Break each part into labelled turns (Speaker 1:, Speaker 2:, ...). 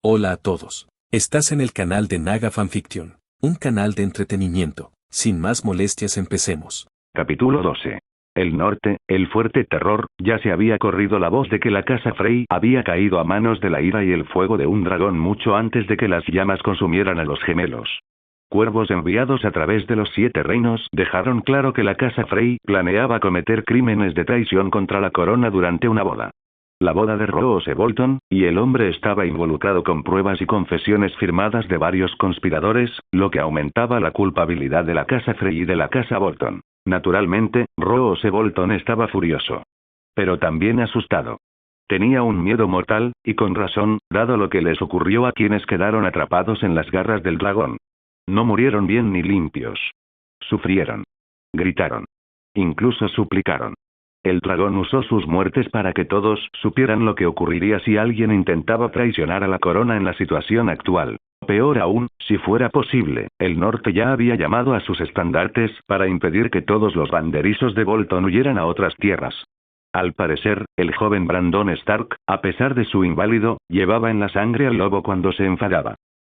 Speaker 1: Hola a todos. Estás en el canal de Naga Fanfiction, un canal de entretenimiento. Sin más molestias, empecemos.
Speaker 2: Capítulo 12. El norte, el fuerte terror. Ya se había corrido la voz de que la casa Frey había caído a manos de la ira y el fuego de un dragón mucho antes de que las llamas consumieran a los gemelos. Cuervos enviados a través de los 7 reinos dejaron claro que la casa Frey planeaba cometer crímenes de traición contra la corona durante una boda. La boda de Rose Bolton, y el hombre estaba involucrado con pruebas y confesiones firmadas de varios conspiradores, lo que aumentaba la culpabilidad de la casa Frey y de la casa Bolton. Naturalmente, Rose Bolton estaba furioso. Pero también asustado. Tenía un miedo mortal, y con razón, dado lo que les ocurrió a quienes quedaron atrapados en las garras del dragón. No murieron bien ni limpios. Sufrieron. Gritaron. Incluso suplicaron. El dragón usó sus muertes para que todos supieran lo que ocurriría si alguien intentaba traicionar a la corona en la situación actual. Peor aún, si fuera posible, el norte ya había llamado a sus estandartes para impedir que todos los banderizos de Bolton huyeran a otras tierras. Al parecer, el joven Brandon Stark, a pesar de su inválido, llevaba en la sangre al lobo cuando se enfadaba.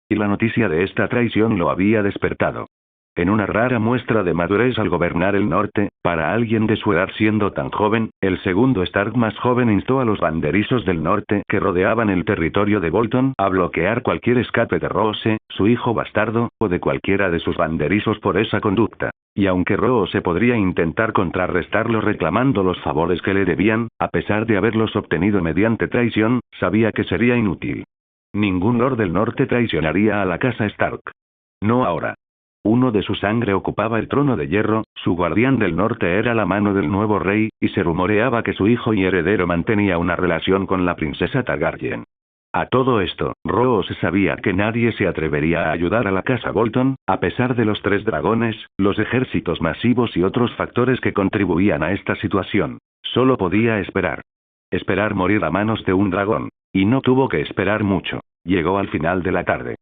Speaker 2: Y la noticia de esta traición lo había despertado. En una rara muestra de madurez al gobernar el norte, para alguien de su edad siendo tan joven, el segundo Stark más joven instó a los banderizos del norte que rodeaban el territorio de Bolton a bloquear cualquier escape de Rose, su hijo bastardo, o de cualquiera de sus banderizos por esa conducta. Y aunque Rose podría intentar contrarrestarlo reclamando los favores que le debían, a pesar de haberlos obtenido mediante traición, sabía que sería inútil. Ningún lord del norte traicionaría a la casa Stark. No ahora. Uno de su sangre ocupaba el trono de hierro, su guardián del norte era la mano del nuevo rey, y se rumoreaba que su hijo y heredero mantenía una relación con la princesa Targaryen. A todo esto, Rose sabía que nadie se atrevería a ayudar a la casa Bolton, a pesar de los 3 dragones, los ejércitos masivos y otros factores que contribuían a esta situación. Solo podía esperar. Esperar morir a manos de un dragón. Y no tuvo que esperar mucho. Llegó al final de la tarde.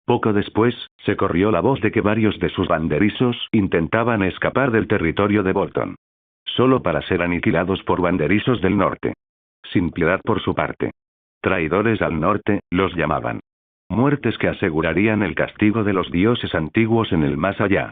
Speaker 2: Poco después, se corrió la voz de que varios de sus banderizos intentaban escapar del territorio de Bolton. Solo para ser aniquilados por banderizos del norte. Sin piedad por su parte. Traidores al norte, los llamaban. Muertes que asegurarían el castigo de los dioses antiguos en el más allá.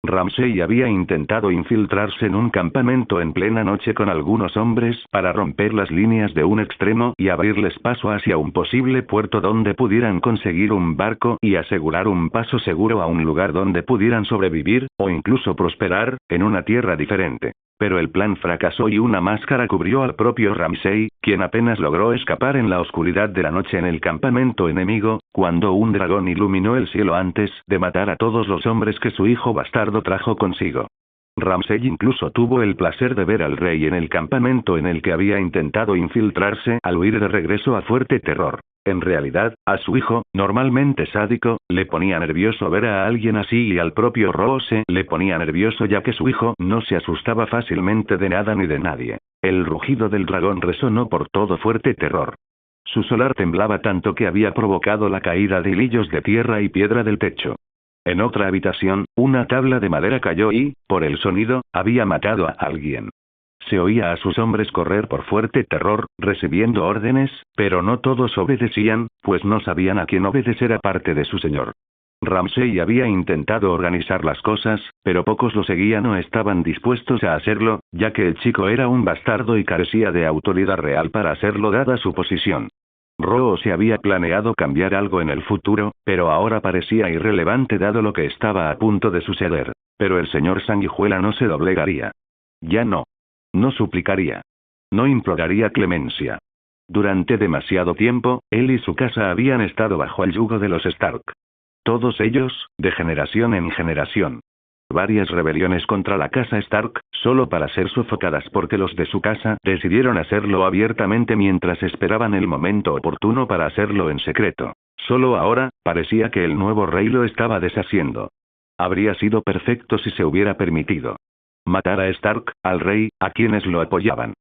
Speaker 2: Ramsay había intentado infiltrarse en un campamento en plena noche con algunos hombres para romper las líneas de un extremo y abrirles paso hacia un posible puerto donde pudieran conseguir un barco y asegurar un paso seguro a un lugar donde pudieran sobrevivir, o incluso prosperar, en una tierra diferente. Pero el plan fracasó y una máscara cubrió al propio Ramsay, quien apenas logró escapar en la oscuridad de la noche en el campamento enemigo, cuando un dragón iluminó el cielo antes de matar a todos los hombres que su hijo bastardo trajo consigo. Ramsay incluso tuvo el placer de ver al rey en el campamento en el que había intentado infiltrarse al huir de regreso a Fuerte Terror. En realidad, a su hijo, normalmente sádico, le ponía nervioso ver a alguien así y al propio Rose le ponía nervioso ya que su hijo no se asustaba fácilmente de nada ni de nadie. El rugido del dragón resonó por todo Fuerte Terror. Su solar temblaba tanto que había provocado la caída de hilillos de tierra y piedra del techo. En otra habitación, una tabla de madera cayó y, por el sonido, había matado a alguien. Se oía a sus hombres correr por Fuerte Terror, recibiendo órdenes, pero no todos obedecían, pues no sabían a quién obedecer aparte de su señor. Ramsay había intentado organizar las cosas, pero pocos lo seguían o estaban dispuestos a hacerlo, ya que el chico era un bastardo y carecía de autoridad real para hacerlo dada su posición. Rose había planeado cambiar algo en el futuro, pero ahora parecía irrelevante dado lo que estaba a punto de suceder. Pero el señor Sanguijuela no se doblegaría. Ya no. No suplicaría. No imploraría clemencia. Durante demasiado tiempo, él y su casa habían estado bajo el yugo de los Stark. Todos ellos, de generación en generación. Varias rebeliones contra la casa Stark, solo para ser sofocadas porque los de su casa decidieron hacerlo abiertamente mientras esperaban el momento oportuno para hacerlo en secreto. Solo ahora, parecía que el nuevo rey lo estaba deshaciendo. Habría sido perfecto si se hubiera permitido. Matar a Stark, al rey, a quienes lo apoyaban.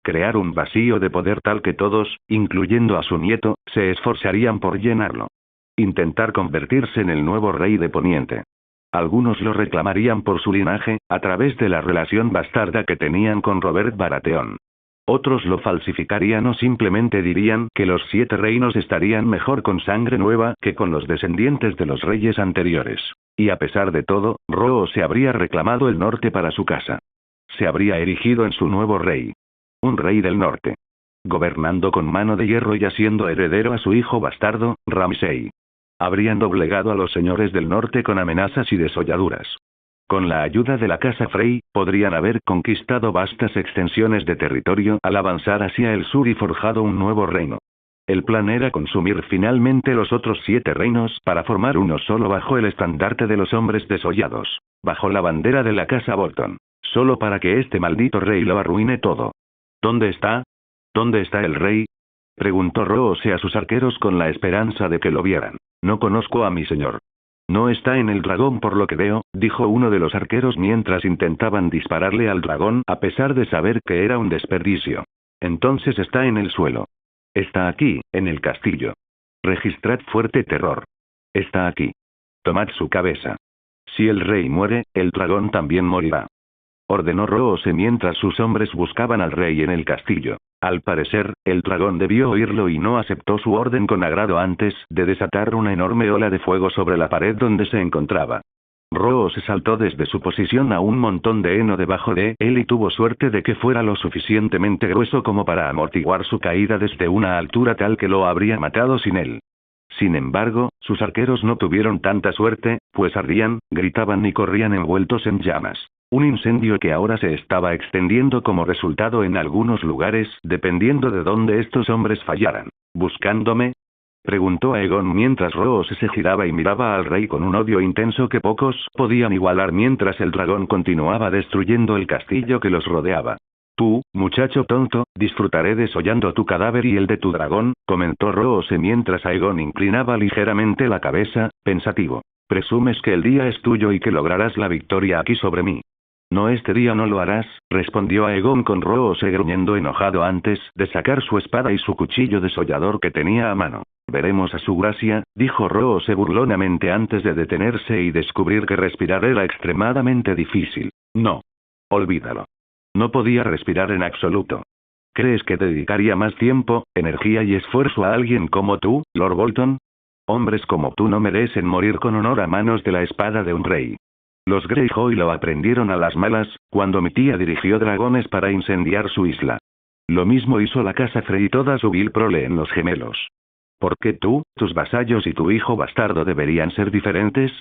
Speaker 2: Crear un vacío de poder tal que todos, incluyendo a su nieto, se esforzarían por llenarlo. Intentar convertirse en el nuevo rey de Poniente. Algunos lo reclamarían por su linaje, a través de la relación bastarda que tenían con Robert Baratheon. Otros lo falsificarían o simplemente dirían que los 7 reinos estarían mejor con sangre nueva que con los descendientes de los reyes anteriores. Y a pesar de todo, Roo se habría reclamado el norte para su casa. Se habría erigido en su nuevo rey. Un rey del norte. Gobernando con mano de hierro y haciendo heredero a su hijo bastardo, Ramsay. Habrían doblegado a los señores del norte con amenazas y desolladuras. Con la ayuda de la casa Frey, podrían haber conquistado vastas extensiones de territorio al avanzar hacia el sur y forjado un nuevo reino. El plan era consumir finalmente los otros 7 reinos para formar uno solo bajo el estandarte de los hombres desollados, bajo la bandera de la casa Bolton, solo para que este maldito rey lo arruine todo. ¿Dónde está? ¿Dónde está el rey? Preguntó Roose a sus arqueros con la esperanza de que lo vieran. No conozco a mi señor. No está en el dragón por lo que veo, dijo uno de los arqueros mientras intentaban dispararle al dragón a pesar de saber que era un desperdicio. Entonces está en el suelo. Está aquí, en el castillo. Registrad fuerte terror. Está aquí. Tomad su cabeza. Si el rey muere, el dragón también morirá. Ordenó Roose mientras sus hombres buscaban al rey en el castillo. Al parecer, el dragón debió oírlo y no aceptó su orden con agrado antes de desatar una enorme ola de fuego sobre la pared donde se encontraba. Roose saltó desde su posición a un montón de heno debajo de él y tuvo suerte de que fuera lo suficientemente grueso como para amortiguar su caída desde una altura tal que lo habría matado sin él. Sin embargo, sus arqueros no tuvieron tanta suerte, pues ardían, gritaban y corrían envueltos en llamas. Un incendio que ahora se estaba extendiendo como resultado en algunos lugares, dependiendo de dónde estos hombres fallaran. ¿Buscándome? Preguntó Aegon mientras Roose se giraba y miraba al rey con un odio intenso que pocos podían igualar mientras el dragón continuaba destruyendo el castillo que los rodeaba. Tú, muchacho tonto, disfrutaré desollando tu cadáver y el de tu dragón, comentó Roose mientras Aegon inclinaba ligeramente la cabeza, pensativo. Presumes que el día es tuyo y que lograrás la victoria aquí sobre mí. No, este día no lo harás, respondió Aegon con Roose gruñendo enojado antes de sacar su espada y su cuchillo desollador que tenía a mano. Veremos a su gracia, dijo Roose burlonamente antes de detenerse y descubrir que respirar era extremadamente difícil. No. Olvídalo. No podía respirar en absoluto. ¿Crees que dedicaría más tiempo, energía y esfuerzo a alguien como tú, Lord Bolton? Hombres como tú no merecen morir con honor a manos de la espada de un rey. Los Greyjoy lo aprendieron a las malas, cuando mi tía dirigió dragones para incendiar su isla. Lo mismo hizo la casa Frey y toda su vil prole en los gemelos. ¿Por qué tú, tus vasallos y tu hijo bastardo deberían ser diferentes?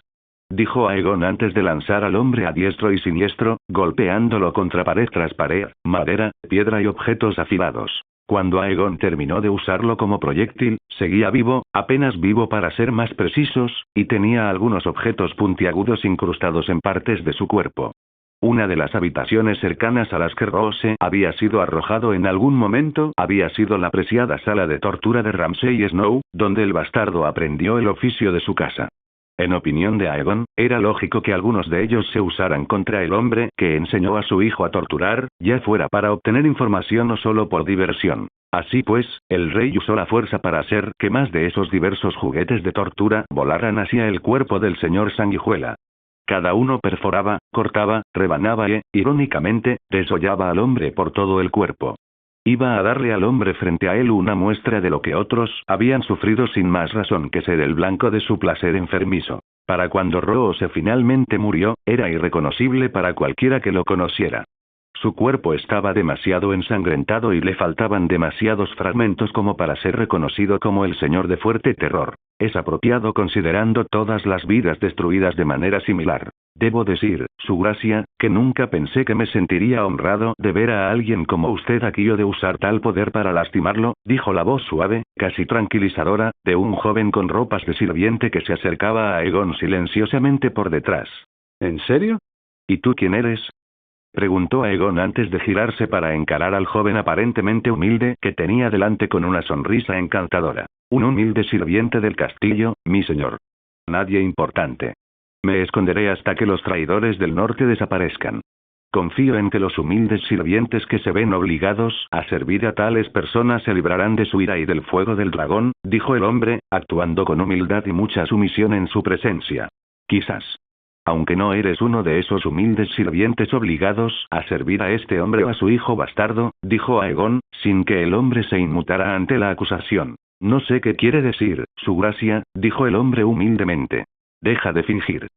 Speaker 2: Dijo Aegon antes de lanzar al hombre a diestro y siniestro, golpeándolo contra pared tras pared, madera, piedra y objetos afilados. Cuando Aegon terminó de usarlo como proyectil, seguía vivo, apenas vivo para ser más precisos, y tenía algunos objetos puntiagudos incrustados en partes de su cuerpo. Una de las habitaciones cercanas a las que Roose había sido arrojado en algún momento había sido la preciada sala de tortura de Ramsay Snow, donde el bastardo aprendió el oficio de su casa. En opinión de Aegon, era lógico que algunos de ellos se usaran contra el hombre que enseñó a su hijo a torturar, ya fuera para obtener información o solo por diversión. Así pues, el rey usó la fuerza para hacer que más de esos diversos juguetes de tortura volaran hacia el cuerpo del señor Sanguijuela. Cada uno perforaba, cortaba, rebanaba e, irónicamente, desollaba al hombre por todo el cuerpo. Iba a darle al hombre frente a él una muestra de lo que otros habían sufrido sin más razón que ser el blanco de su placer enfermizo. Para cuando Roose finalmente murió, era irreconocible para cualquiera que lo conociera. Su cuerpo estaba demasiado ensangrentado y le faltaban demasiados fragmentos como para ser reconocido como el señor de fuerte terror. Es apropiado considerando todas las vidas destruidas de manera similar. Debo decir, su gracia, que nunca pensé que me sentiría honrado de ver a alguien como usted aquí o de usar tal poder para lastimarlo, dijo la voz suave, casi tranquilizadora, de un joven con ropas de sirviente que se acercaba a Aegon silenciosamente por detrás. ¿En serio? ¿Y tú quién eres? Preguntó Aegon antes de girarse para encarar al joven aparentemente humilde que tenía delante con una sonrisa encantadora. Un humilde sirviente del castillo, mi señor. Nadie importante. Me esconderé hasta que los traidores del norte desaparezcan. Confío en que los humildes sirvientes que se ven obligados a servir a tales personas se librarán de su ira y del fuego del dragón, dijo el hombre, actuando con humildad y mucha sumisión en su presencia. Quizás. Aunque no eres uno de esos humildes sirvientes obligados a servir a este hombre o a su hijo bastardo, dijo Aegon, sin que el hombre se inmutara ante la acusación. No sé qué quiere decir, su gracia, dijo el hombre humildemente. Deja de fingir.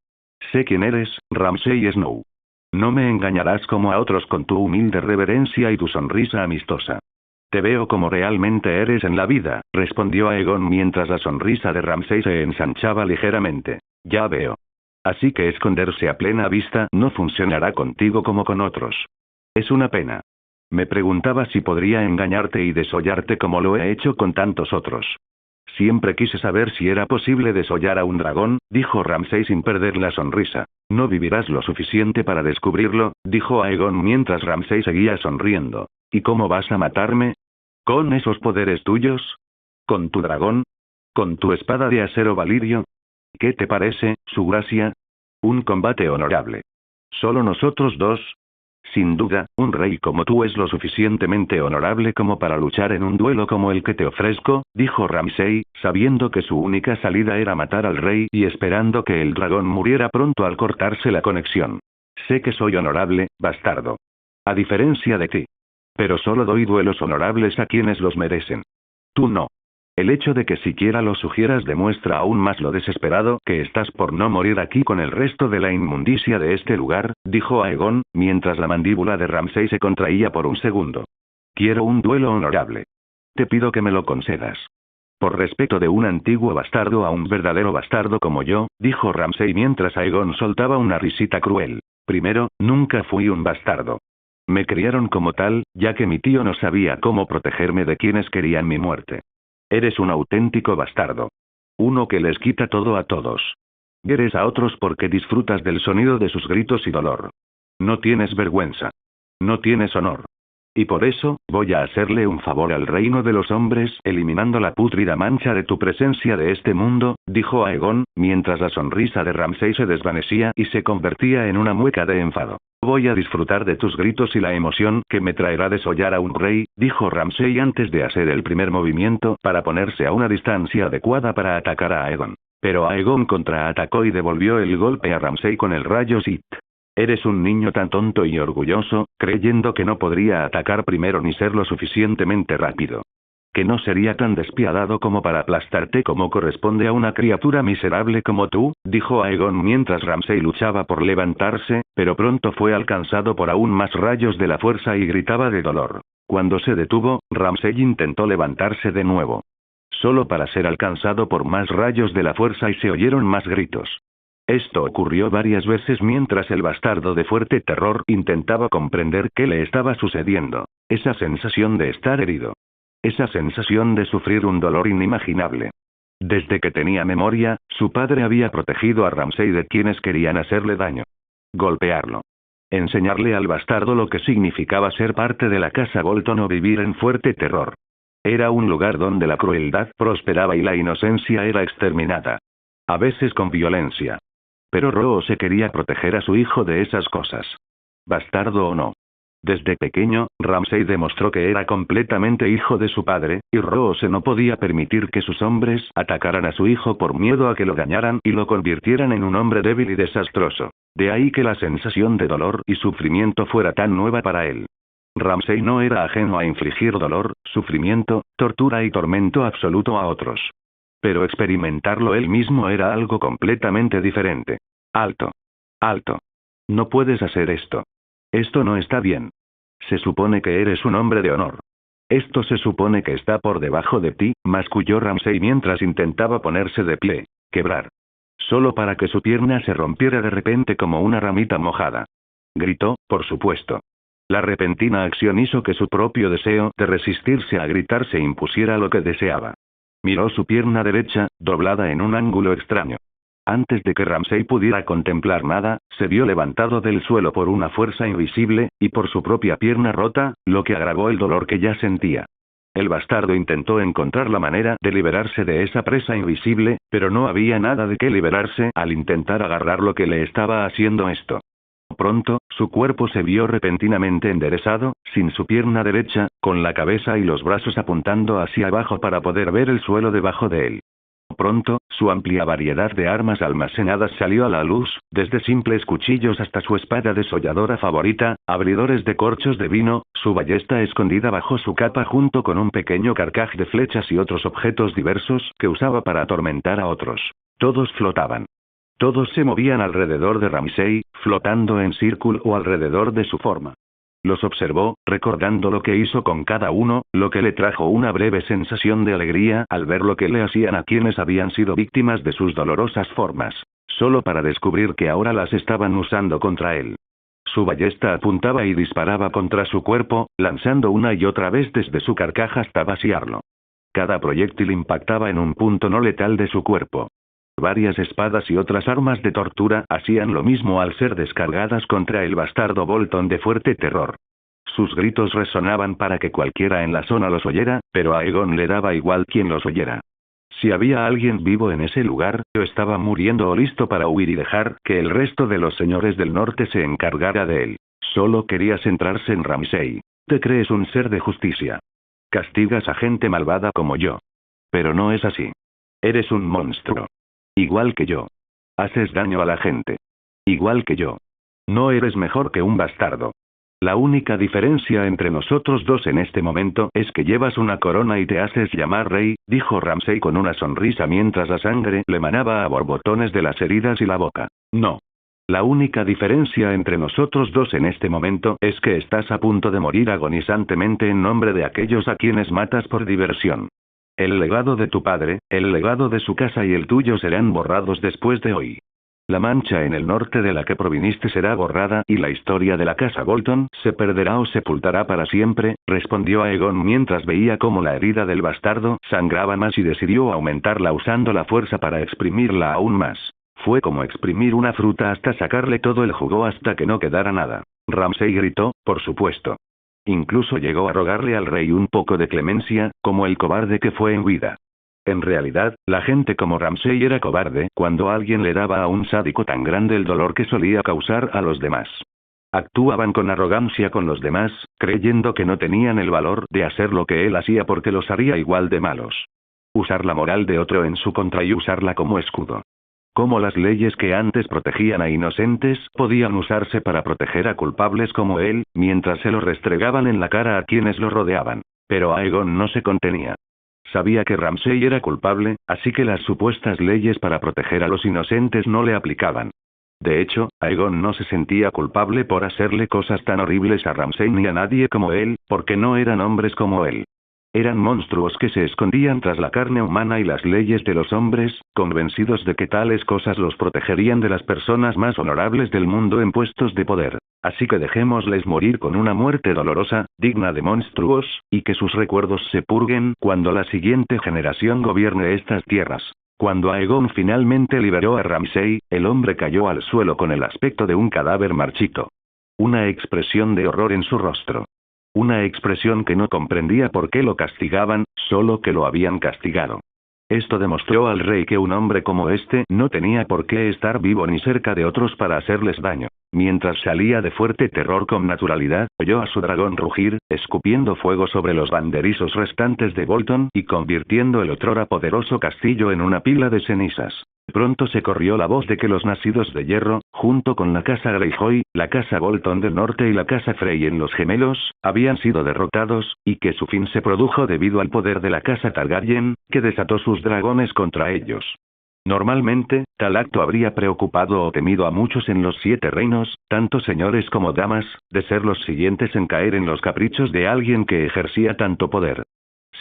Speaker 2: Sé quién eres, Ramsay Snow. No me engañarás como a otros con tu humilde reverencia y tu sonrisa amistosa. Te veo como realmente eres en la vida, respondió Aegon mientras la sonrisa de Ramsay se ensanchaba ligeramente. Ya veo. Así que esconderse a plena vista no funcionará contigo como con otros. Es una pena. Me preguntaba si podría engañarte y desollarte como lo he hecho con tantos otros. Siempre quise saber si era posible desollar a un dragón, dijo Ramsay sin perder la sonrisa. No vivirás lo suficiente para descubrirlo, dijo Aegon mientras Ramsay seguía sonriendo. ¿Y cómo vas a matarme? ¿Con esos poderes tuyos? ¿Con tu dragón? ¿Con tu espada de acero valirio? ¿Qué te parece, su gracia? Un combate honorable. ¿Solo nosotros dos? Sin duda, un rey como tú es lo suficientemente honorable como para luchar en un duelo como el que te ofrezco, dijo Ramsay, sabiendo que su única salida era matar al rey y esperando que el dragón muriera pronto al cortarse la conexión. Sé que soy honorable, bastardo. A diferencia de ti. Pero solo doy duelos honorables a quienes los merecen. Tú no. El hecho de que siquiera lo sugieras demuestra aún más lo desesperado que estás por no morir aquí con el resto de la inmundicia de este lugar, dijo Aegon, mientras la mandíbula de Ramsay se contraía por un segundo. Quiero un duelo honorable. Te pido que me lo concedas. Por respeto de un antiguo bastardo a un verdadero bastardo como yo, dijo Ramsay mientras Aegon soltaba una risita cruel. Primero, nunca fui un bastardo. Me criaron como tal, ya que mi tío no sabía cómo protegerme de quienes querían mi muerte. Eres un auténtico bastardo. Uno que les quita todo a todos. Hieres a otros porque disfrutas del sonido de sus gritos y dolor. No tienes vergüenza. No tienes honor. Y por eso, voy a hacerle un favor al reino de los hombres eliminando la pútrida mancha de tu presencia de este mundo, dijo Aegon, mientras la sonrisa de Ramsay se desvanecía y se convertía en una mueca de enfado. Voy a disfrutar de tus gritos y la emoción que me traerá desollar a un rey, dijo Ramsay antes de hacer el primer movimiento para ponerse a una distancia adecuada para atacar a Aegon. Pero Aegon contraatacó y devolvió el golpe a Ramsay con el rayo Sith. Eres un niño tan tonto y orgulloso, creyendo que no podría atacar primero ni ser lo suficientemente rápido. Que no sería tan despiadado como para aplastarte como corresponde a una criatura miserable como tú, dijo Aegon mientras Ramsay luchaba por levantarse, pero pronto fue alcanzado por aún más rayos de la fuerza y gritaba de dolor. Cuando se detuvo, Ramsay intentó levantarse de nuevo. Solo para ser alcanzado por más rayos de la fuerza y se oyeron más gritos. Esto ocurrió varias veces mientras el bastardo de fuerte terror intentaba comprender qué le estaba sucediendo. Esa sensación de estar herido. Esa sensación de sufrir un dolor inimaginable. Desde que tenía memoria, su padre había protegido a Ramsay de quienes querían hacerle daño. Golpearlo. Enseñarle al bastardo lo que significaba ser parte de la casa Bolton o vivir en fuerte terror. Era un lugar donde la crueldad prosperaba y la inocencia era exterminada. A veces con violencia. Pero Roose quería proteger a su hijo de esas cosas. Bastardo o no. Desde pequeño, Ramsay demostró que era completamente hijo de su padre, y Roose no podía permitir que sus hombres atacaran a su hijo por miedo a que lo dañaran y lo convirtieran en un hombre débil y desastroso. De ahí que la sensación de dolor y sufrimiento fuera tan nueva para él. Ramsay no era ajeno a infligir dolor, sufrimiento, tortura y tormento absoluto a otros. Pero experimentarlo él mismo era algo completamente diferente. Alto. Alto. No puedes hacer esto. Esto no está bien. Se supone que eres un hombre de honor. Esto se supone que está por debajo de ti, masculló Ramsay mientras intentaba ponerse de pie. Quebrar. Solo para que su pierna se rompiera de repente como una ramita mojada. Gritó, por supuesto. La repentina acción hizo que su propio deseo de resistirse a gritar se impusiera lo que deseaba. Miró su pierna derecha, doblada en un ángulo extraño. Antes de que Ramsay pudiera contemplar nada, se vio levantado del suelo por una fuerza invisible, y por su propia pierna rota, lo que agravó el dolor que ya sentía. El bastardo intentó encontrar la manera de liberarse de esa presa invisible, pero no había nada de qué liberarse al intentar agarrar lo que le estaba haciendo esto. Pronto, su cuerpo se vio repentinamente enderezado, sin su pierna derecha, con la cabeza y los brazos apuntando hacia abajo para poder ver el suelo debajo de él. Pronto, su amplia variedad de armas almacenadas salió a la luz, desde simples cuchillos hasta su espada desolladora favorita, abridores de corchos de vino, su ballesta escondida bajo su capa junto con un pequeño carcaj de flechas y otros objetos diversos que usaba para atormentar a otros. Todos flotaban. Todos se movían alrededor de Ramsay, flotando en círculo o alrededor de su forma. Los observó, recordando lo que hizo con cada uno, lo que le trajo una breve sensación de alegría al ver lo que le hacían a quienes habían sido víctimas de sus dolorosas formas, solo para descubrir que ahora las estaban usando contra él. Su ballesta apuntaba y disparaba contra su cuerpo, lanzando una y otra vez desde su carcaj hasta vaciarlo. Cada proyectil impactaba en un punto no letal de su cuerpo. Varias espadas y otras armas de tortura hacían lo mismo al ser descargadas contra el bastardo Bolton de fuerte terror. Sus gritos resonaban para que cualquiera en la zona los oyera, pero a Aegon le daba igual quién los oyera. Si había alguien vivo en ese lugar, o estaba muriendo o listo para huir y dejar que el resto de los señores del norte se encargara de él. Solo quería centrarse en Ramsay. Te crees un ser de justicia. Castigas a gente malvada como yo. Pero no es así. Eres un monstruo. Igual que yo. Haces daño a la gente. Igual que yo. No eres mejor que un bastardo. La única diferencia entre nosotros dos en este momento es que llevas una corona y te haces llamar rey, dijo Ramsay con una sonrisa mientras la sangre le manaba a borbotones de las heridas y la boca. No. La única diferencia entre nosotros dos en este momento es que estás a punto de morir agonizantemente en nombre de aquellos a quienes matas por diversión. El legado de tu padre, el legado de su casa y el tuyo serán borrados después de hoy. La mancha en el norte de la que proviniste será borrada y la historia de la casa Bolton se perderá o sepultará para siempre, respondió Aegon mientras veía cómo la herida del bastardo sangraba más y decidió aumentarla usando la fuerza para exprimirla aún más. Fue como exprimir una fruta hasta sacarle todo el jugo hasta que no quedara nada. Ramsay gritó, por supuesto. Incluso llegó a rogarle al rey un poco de clemencia, como el cobarde que fue en vida. En realidad, la gente como Ramsay era cobarde cuando alguien le daba a un sádico tan grande el dolor que solía causar a los demás. Actuaban con arrogancia con los demás, creyendo que no tenían el valor de hacer lo que él hacía porque los haría igual de malos. Usar la moral de otro en su contra y usarla como escudo. Cómo las leyes que antes protegían a inocentes podían usarse para proteger a culpables como él, mientras se lo restregaban en la cara a quienes lo rodeaban. Pero Aegon no se contenía. Sabía que Ramsay era culpable, así que las supuestas leyes para proteger a los inocentes no le aplicaban. De hecho, Aegon no se sentía culpable por hacerle cosas tan horribles a Ramsay ni a nadie como él, porque no eran hombres como él. Eran monstruos que se escondían tras la carne humana y las leyes de los hombres, convencidos de que tales cosas los protegerían de las personas más honorables del mundo en puestos de poder. Así que dejémosles morir con una muerte dolorosa, digna de monstruos, y que sus recuerdos se purguen cuando la siguiente generación gobierne estas tierras. Cuando Aegon finalmente liberó a Ramsay, el hombre cayó al suelo con el aspecto de un cadáver marchito. Una expresión de horror en su rostro. Una expresión que no comprendía por qué lo castigaban, solo que lo habían castigado. Esto demostró al rey que un hombre como este no tenía por qué estar vivo ni cerca de otros para hacerles daño. Mientras salía de fuerte terror con naturalidad, oyó a su dragón rugir, escupiendo fuego sobre los banderizos restantes de Bolton y convirtiendo el otrora poderoso castillo en una pila de cenizas. Pronto se corrió la voz de que los nacidos de hierro, junto con la casa Greyjoy, la casa Bolton del norte y la casa Frey en los gemelos, habían sido derrotados, y que su fin se produjo debido al poder de la casa Targaryen, que desató sus dragones contra ellos. Normalmente, tal acto habría preocupado o temido a muchos en los 7 reinos, tanto señores como damas, de ser los siguientes en caer en los caprichos de alguien que ejercía tanto poder.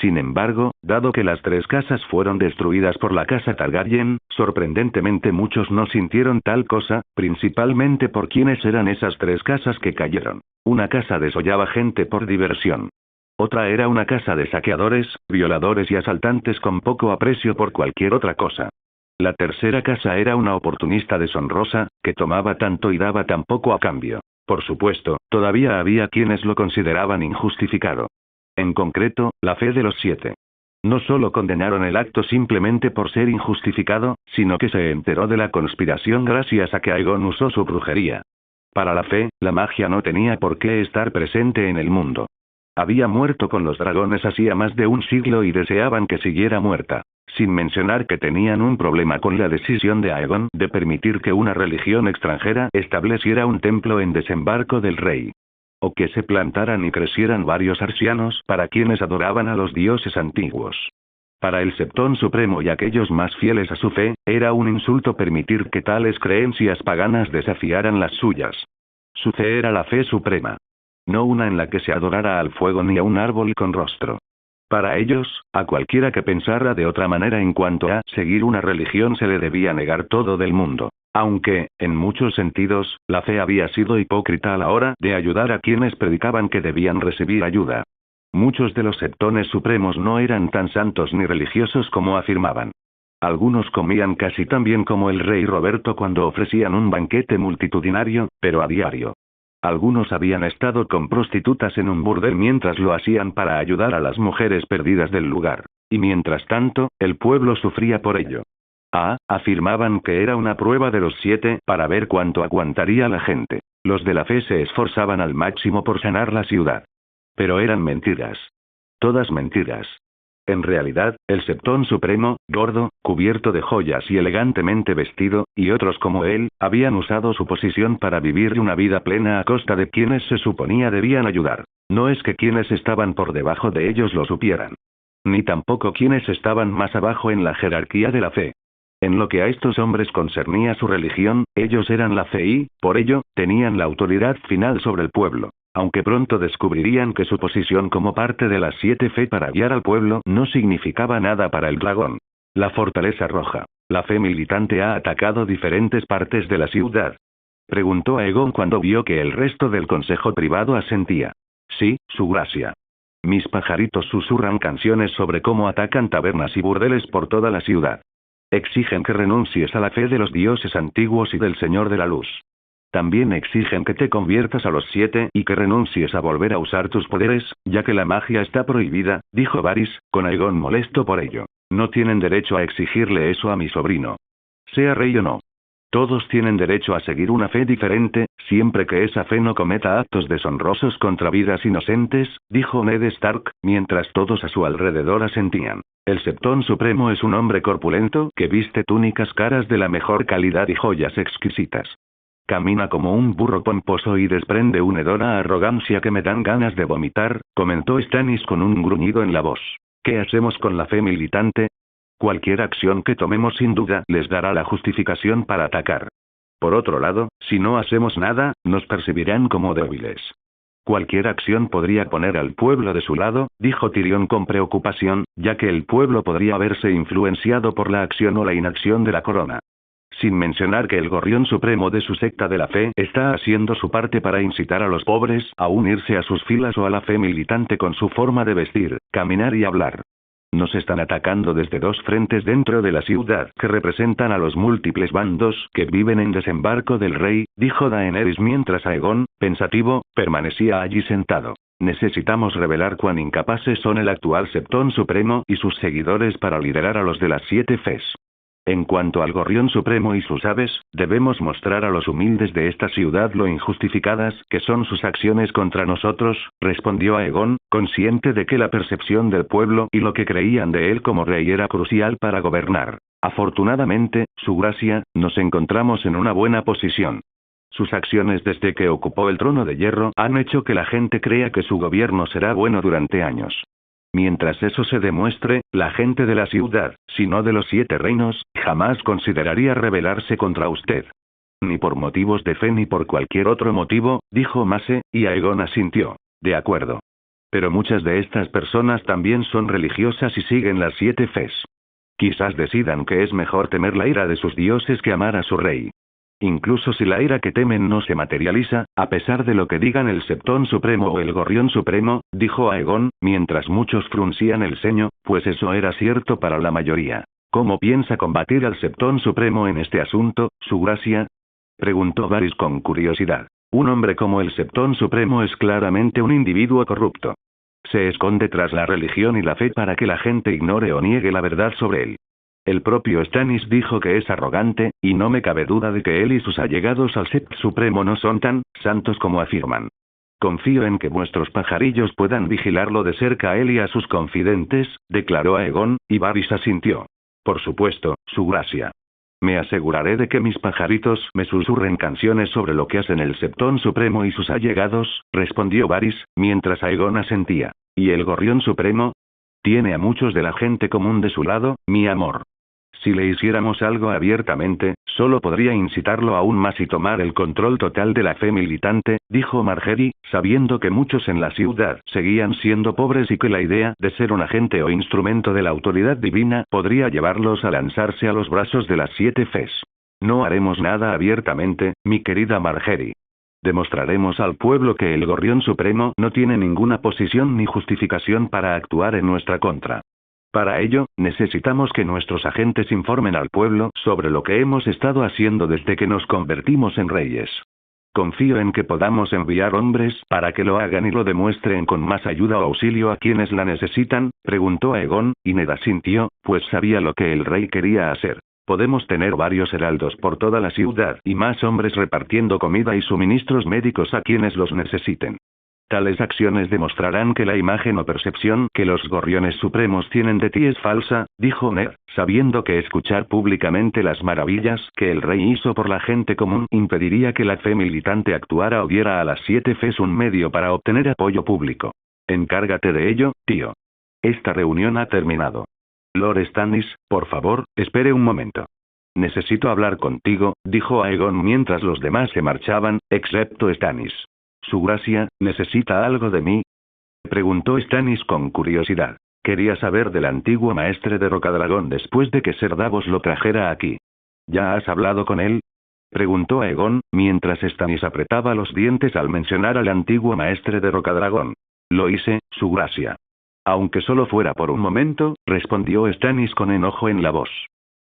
Speaker 2: Sin embargo, dado que las 3 casas fueron destruidas por la casa Targaryen, sorprendentemente muchos no sintieron tal cosa, principalmente por quienes eran esas 3 casas que cayeron. Una casa desollaba gente por diversión. Otra era una casa de saqueadores, violadores y asaltantes con poco aprecio por cualquier otra cosa. La tercera casa era una oportunista deshonrosa, que tomaba tanto y daba tan poco a cambio. Por supuesto, todavía había quienes lo consideraban injustificado. En concreto, la fe de los 7. No solo condenaron el acto simplemente por ser injustificado, sino que se enteró de la conspiración gracias a que Aegon usó su brujería. Para la fe, la magia no tenía por qué estar presente en el mundo. Había muerto con los dragones hacía más de un siglo y deseaban que siguiera muerta. Sin mencionar que tenían un problema con la decisión de Aegon de permitir que una religión extranjera estableciera un templo en Desembarco del Rey. O que se plantaran y crecieran varios arcianos para quienes adoraban a los dioses antiguos. Para el Septón Supremo y aquellos más fieles a su fe, era un insulto permitir que tales creencias paganas desafiaran las suyas. Su fe era la fe suprema. No una en la que se adorara al fuego ni a un árbol con rostro. Para ellos, a cualquiera que pensara de otra manera en cuanto a seguir una religión se le debía negar todo del mundo. Aunque, en muchos sentidos, la fe había sido hipócrita a la hora de ayudar a quienes predicaban que debían recibir ayuda. Muchos de los septones supremos no eran tan santos ni religiosos como afirmaban. Algunos comían casi tan bien como el rey Roberto cuando ofrecían un banquete multitudinario, pero a diario. Algunos habían estado con prostitutas en un burdel mientras lo hacían para ayudar a las mujeres perdidas del lugar. Y mientras tanto, el pueblo sufría por ello. Afirmaban que era una prueba de los 7 para ver cuánto aguantaría la gente. Los de la fe se esforzaban al máximo por sanar la ciudad. Pero eran mentiras. Todas mentiras. En realidad, el Septón Supremo, gordo, cubierto de joyas y elegantemente vestido, y otros como él, habían usado su posición para vivir una vida plena a costa de quienes se suponía debían ayudar. No es que quienes estaban por debajo de ellos lo supieran. Ni tampoco quienes estaban más abajo en la jerarquía de la fe. En lo que a estos hombres concernía su religión, ellos eran la fe y, por ello, tenían la autoridad final sobre el pueblo. Aunque pronto descubrirían que su posición como parte de las 7 fe para guiar al pueblo no significaba nada para el dragón. La Fortaleza Roja. La fe militante ha atacado diferentes partes de la ciudad. Preguntó Aegon cuando vio que el resto del consejo privado asentía. Sí, su gracia. Mis pajaritos susurran canciones sobre cómo atacan tabernas y burdeles por toda la ciudad. Exigen que renuncies a la fe de los dioses antiguos y del Señor de la Luz. También exigen que te conviertas a los 7 y que renuncies a volver a usar tus poderes, ya que la magia está prohibida, dijo Varys, con Aegon molesto por ello. No tienen derecho a exigirle eso a mi sobrino. Sea rey o no. Todos tienen derecho a seguir una fe diferente, siempre que esa fe no cometa actos deshonrosos contra vidas inocentes, dijo Ned Stark, mientras todos a su alrededor asentían. El Septón Supremo es un hombre corpulento que viste túnicas caras de la mejor calidad y joyas exquisitas. Camina como un burro pomposo y desprende una hedora arrogancia que me dan ganas de vomitar, comentó Stannis con un gruñido en la voz. ¿Qué hacemos con la fe militante? Cualquier acción que tomemos sin duda les dará la justificación para atacar. Por otro lado, si no hacemos nada, nos percibirán como débiles. Cualquier acción podría poner al pueblo de su lado, dijo Tyrion con preocupación, ya que el pueblo podría verse influenciado por la acción o la inacción de la corona. Sin mencionar que el gorrión supremo de su secta de la fe está haciendo su parte para incitar a los pobres a unirse a sus filas o a la fe militante con su forma de vestir, caminar y hablar. Nos están atacando desde 2 frentes dentro de la ciudad que representan a los múltiples bandos que viven en Desembarco del Rey, dijo Daenerys mientras Aegon, pensativo, permanecía allí sentado. Necesitamos revelar cuán incapaces son el actual Septón Supremo y sus seguidores para liderar a los de las 7 fes. En cuanto al gorrión supremo y sus aves, debemos mostrar a los humildes de esta ciudad lo injustificadas que son sus acciones contra nosotros, respondió Aegon, consciente de que la percepción del pueblo y lo que creían de él como rey era crucial para gobernar. Afortunadamente, su gracia, nos encontramos en una buena posición. Sus acciones desde que ocupó el trono de hierro han hecho que la gente crea que su gobierno será bueno durante años. Mientras eso se demuestre, la gente de la ciudad, si no de los 7 reinos, jamás consideraría rebelarse contra usted. Ni por motivos de fe ni por cualquier otro motivo, dijo Mace, y Aegon asintió. De acuerdo. Pero muchas de estas personas también son religiosas y siguen las 7 fes. Quizás decidan que es mejor temer la ira de sus dioses que amar a su rey. Incluso si la ira que temen no se materializa, a pesar de lo que digan el Septón Supremo o el Gorrión Supremo, dijo Aegon, mientras muchos fruncían el ceño, pues eso era cierto para la mayoría. ¿Cómo piensa combatir al Septón Supremo en este asunto, su gracia? Preguntó Varys con curiosidad. Un hombre como el Septón Supremo es claramente un individuo corrupto. Se esconde tras la religión y la fe para que la gente ignore o niegue la verdad sobre él. El propio Stannis dijo que es arrogante, y no me cabe duda de que él y sus allegados al Sept Supremo no son tan santos como afirman. Confío en que vuestros pajarillos puedan vigilarlo de cerca a él y a sus confidentes, declaró Aegon, y Varys asintió. Por supuesto, su gracia. Me aseguraré de que mis pajaritos me susurren canciones sobre lo que hacen el Septón Supremo y sus allegados, respondió Varys, mientras Aegon asentía. ¿Y el Gorrión Supremo? Tiene a muchos de la gente común de su lado, mi amor. Si le hiciéramos algo abiertamente, solo podría incitarlo aún más y tomar el control total de la fe militante, dijo Margaery, sabiendo que muchos en la ciudad seguían siendo pobres y que la idea de ser un agente o instrumento de la autoridad divina podría llevarlos a lanzarse a los brazos de las 7 Fes. No haremos nada abiertamente, mi querida Margaery. Demostraremos al pueblo que el Gorrión Supremo no tiene ninguna posición ni justificación para actuar en nuestra contra. Para ello, necesitamos que nuestros agentes informen al pueblo sobre lo que hemos estado haciendo desde que nos convertimos en reyes. Confío en que podamos enviar hombres para que lo hagan y lo demuestren con más ayuda o auxilio a quienes la necesitan, preguntó Aegon, y Ned asintió, pues sabía lo que el rey quería hacer. Podemos tener varios heraldos por toda la ciudad y más hombres repartiendo comida y suministros médicos a quienes los necesiten. Tales acciones demostrarán que la imagen o percepción que los gorriones supremos tienen de ti es falsa, dijo Ned, sabiendo que escuchar públicamente las maravillas que el rey hizo por la gente común impediría que la fe militante actuara o diera a las 7 Fes un medio para obtener apoyo público. Encárgate de ello, tío. Esta reunión ha terminado. Lord Stannis, por favor, espere un momento. Necesito hablar contigo, dijo Aegon mientras los demás se marchaban, excepto Stannis. ¿Su gracia, necesita algo de mí? Preguntó Stannis con curiosidad. Quería saber del antiguo maestre de Rocadragón después de que Ser Davos lo trajera aquí. ¿Ya has hablado con él? Preguntó Aegon, mientras Stannis apretaba los dientes al mencionar al antiguo maestre de Rocadragón. Lo hice, su gracia. Aunque solo fuera por un momento, respondió Stannis con enojo en la voz.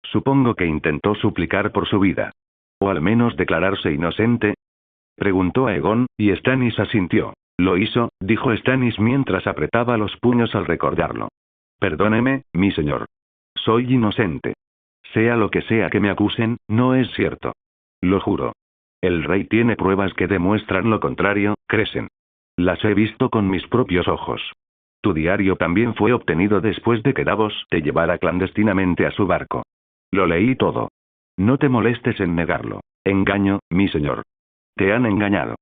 Speaker 2: Supongo que intentó suplicar por su vida. O al menos declararse inocente. Preguntó Aegon, y Stannis asintió. Lo hizo, dijo Stannis mientras apretaba los puños al recordarlo. Perdóneme, mi señor. Soy inocente. Sea lo que sea que me acusen, no es cierto. Lo juro. El rey tiene pruebas que demuestran lo contrario, crecen. Las he visto con mis propios ojos. Tu diario también fue obtenido después de que Davos te llevara clandestinamente a su barco. Lo leí todo. No te molestes en negarlo. Engaño, mi señor. Te han engañado.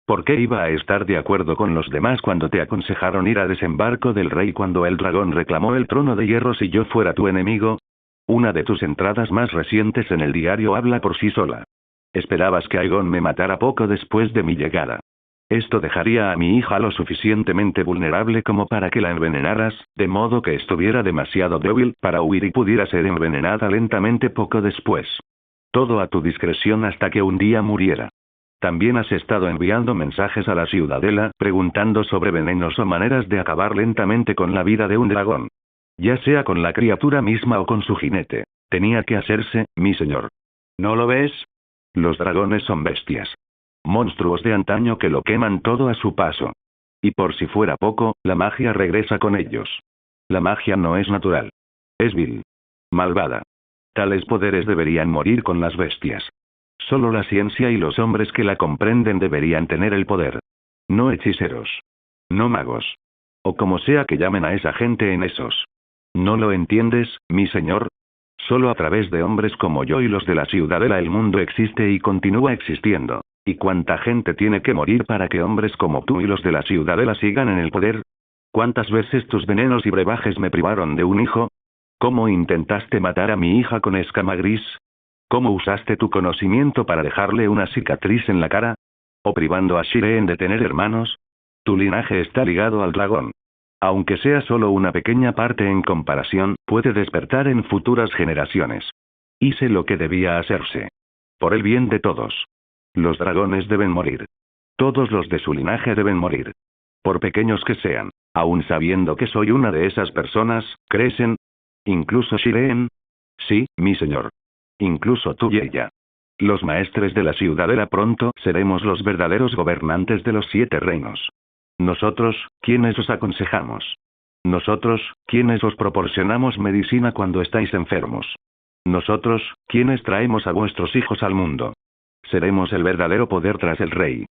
Speaker 2: ¿Por qué iba a estar de acuerdo con los demás cuando te aconsejaron ir a desembarco del rey cuando el dragón reclamó el trono de hierro si yo fuera tu enemigo? Una de tus entradas más recientes en el diario habla por sí sola. Esperabas que Aegon me matara poco después de mi llegada. Esto dejaría a mi hija lo suficientemente vulnerable como para que la envenenaras, de modo que estuviera demasiado débil para huir y pudiera ser envenenada lentamente poco después. Todo a tu discreción hasta que un día muriera. También has estado enviando mensajes a la ciudadela preguntando sobre venenos o maneras de acabar lentamente con la vida de un dragón. Ya sea con la criatura misma o con su jinete. Tenía que hacerse, mi señor. ¿No lo ves? Los dragones son bestias. Monstruos de antaño que lo queman todo a su paso. Y por si fuera poco, la magia regresa con ellos. La magia no es natural. Es vil. Malvada. Tales poderes deberían morir con las bestias. Solo la ciencia y los hombres que la comprenden deberían tener el poder. No hechiceros. No magos. O como sea que llamen a esa gente en esos. ¿No lo entiendes, mi señor? Solo a través de hombres como yo y los de la ciudadela el mundo existe y continúa existiendo. ¿Y cuánta gente tiene que morir para que hombres como tú y los de la ciudadela sigan en el poder? ¿Cuántas veces tus venenos y brebajes me privaron de un hijo? ¿Cómo intentaste matar a mi hija con escama gris? ¿Cómo usaste tu conocimiento para dejarle una cicatriz en la cara? ¿O privando a Shireen de tener hermanos? Tu linaje está ligado al dragón. Aunque sea solo una pequeña parte en comparación, puede despertar en futuras generaciones. Hice lo que debía hacerse. Por el bien de todos. Los dragones deben morir. Todos los de su linaje deben morir. Por pequeños que sean, aun sabiendo que soy una de esas personas, crecen. ¿Incluso Shireen? Sí, mi señor. Incluso tú y ella. Los maestres de la ciudadela pronto seremos los verdaderos gobernantes de los 7 reinos. Nosotros, quienes os aconsejamos. Nosotros, quienes os proporcionamos medicina cuando estáis enfermos. Nosotros, quienes traemos a vuestros hijos al mundo. Seremos el verdadero poder tras el rey.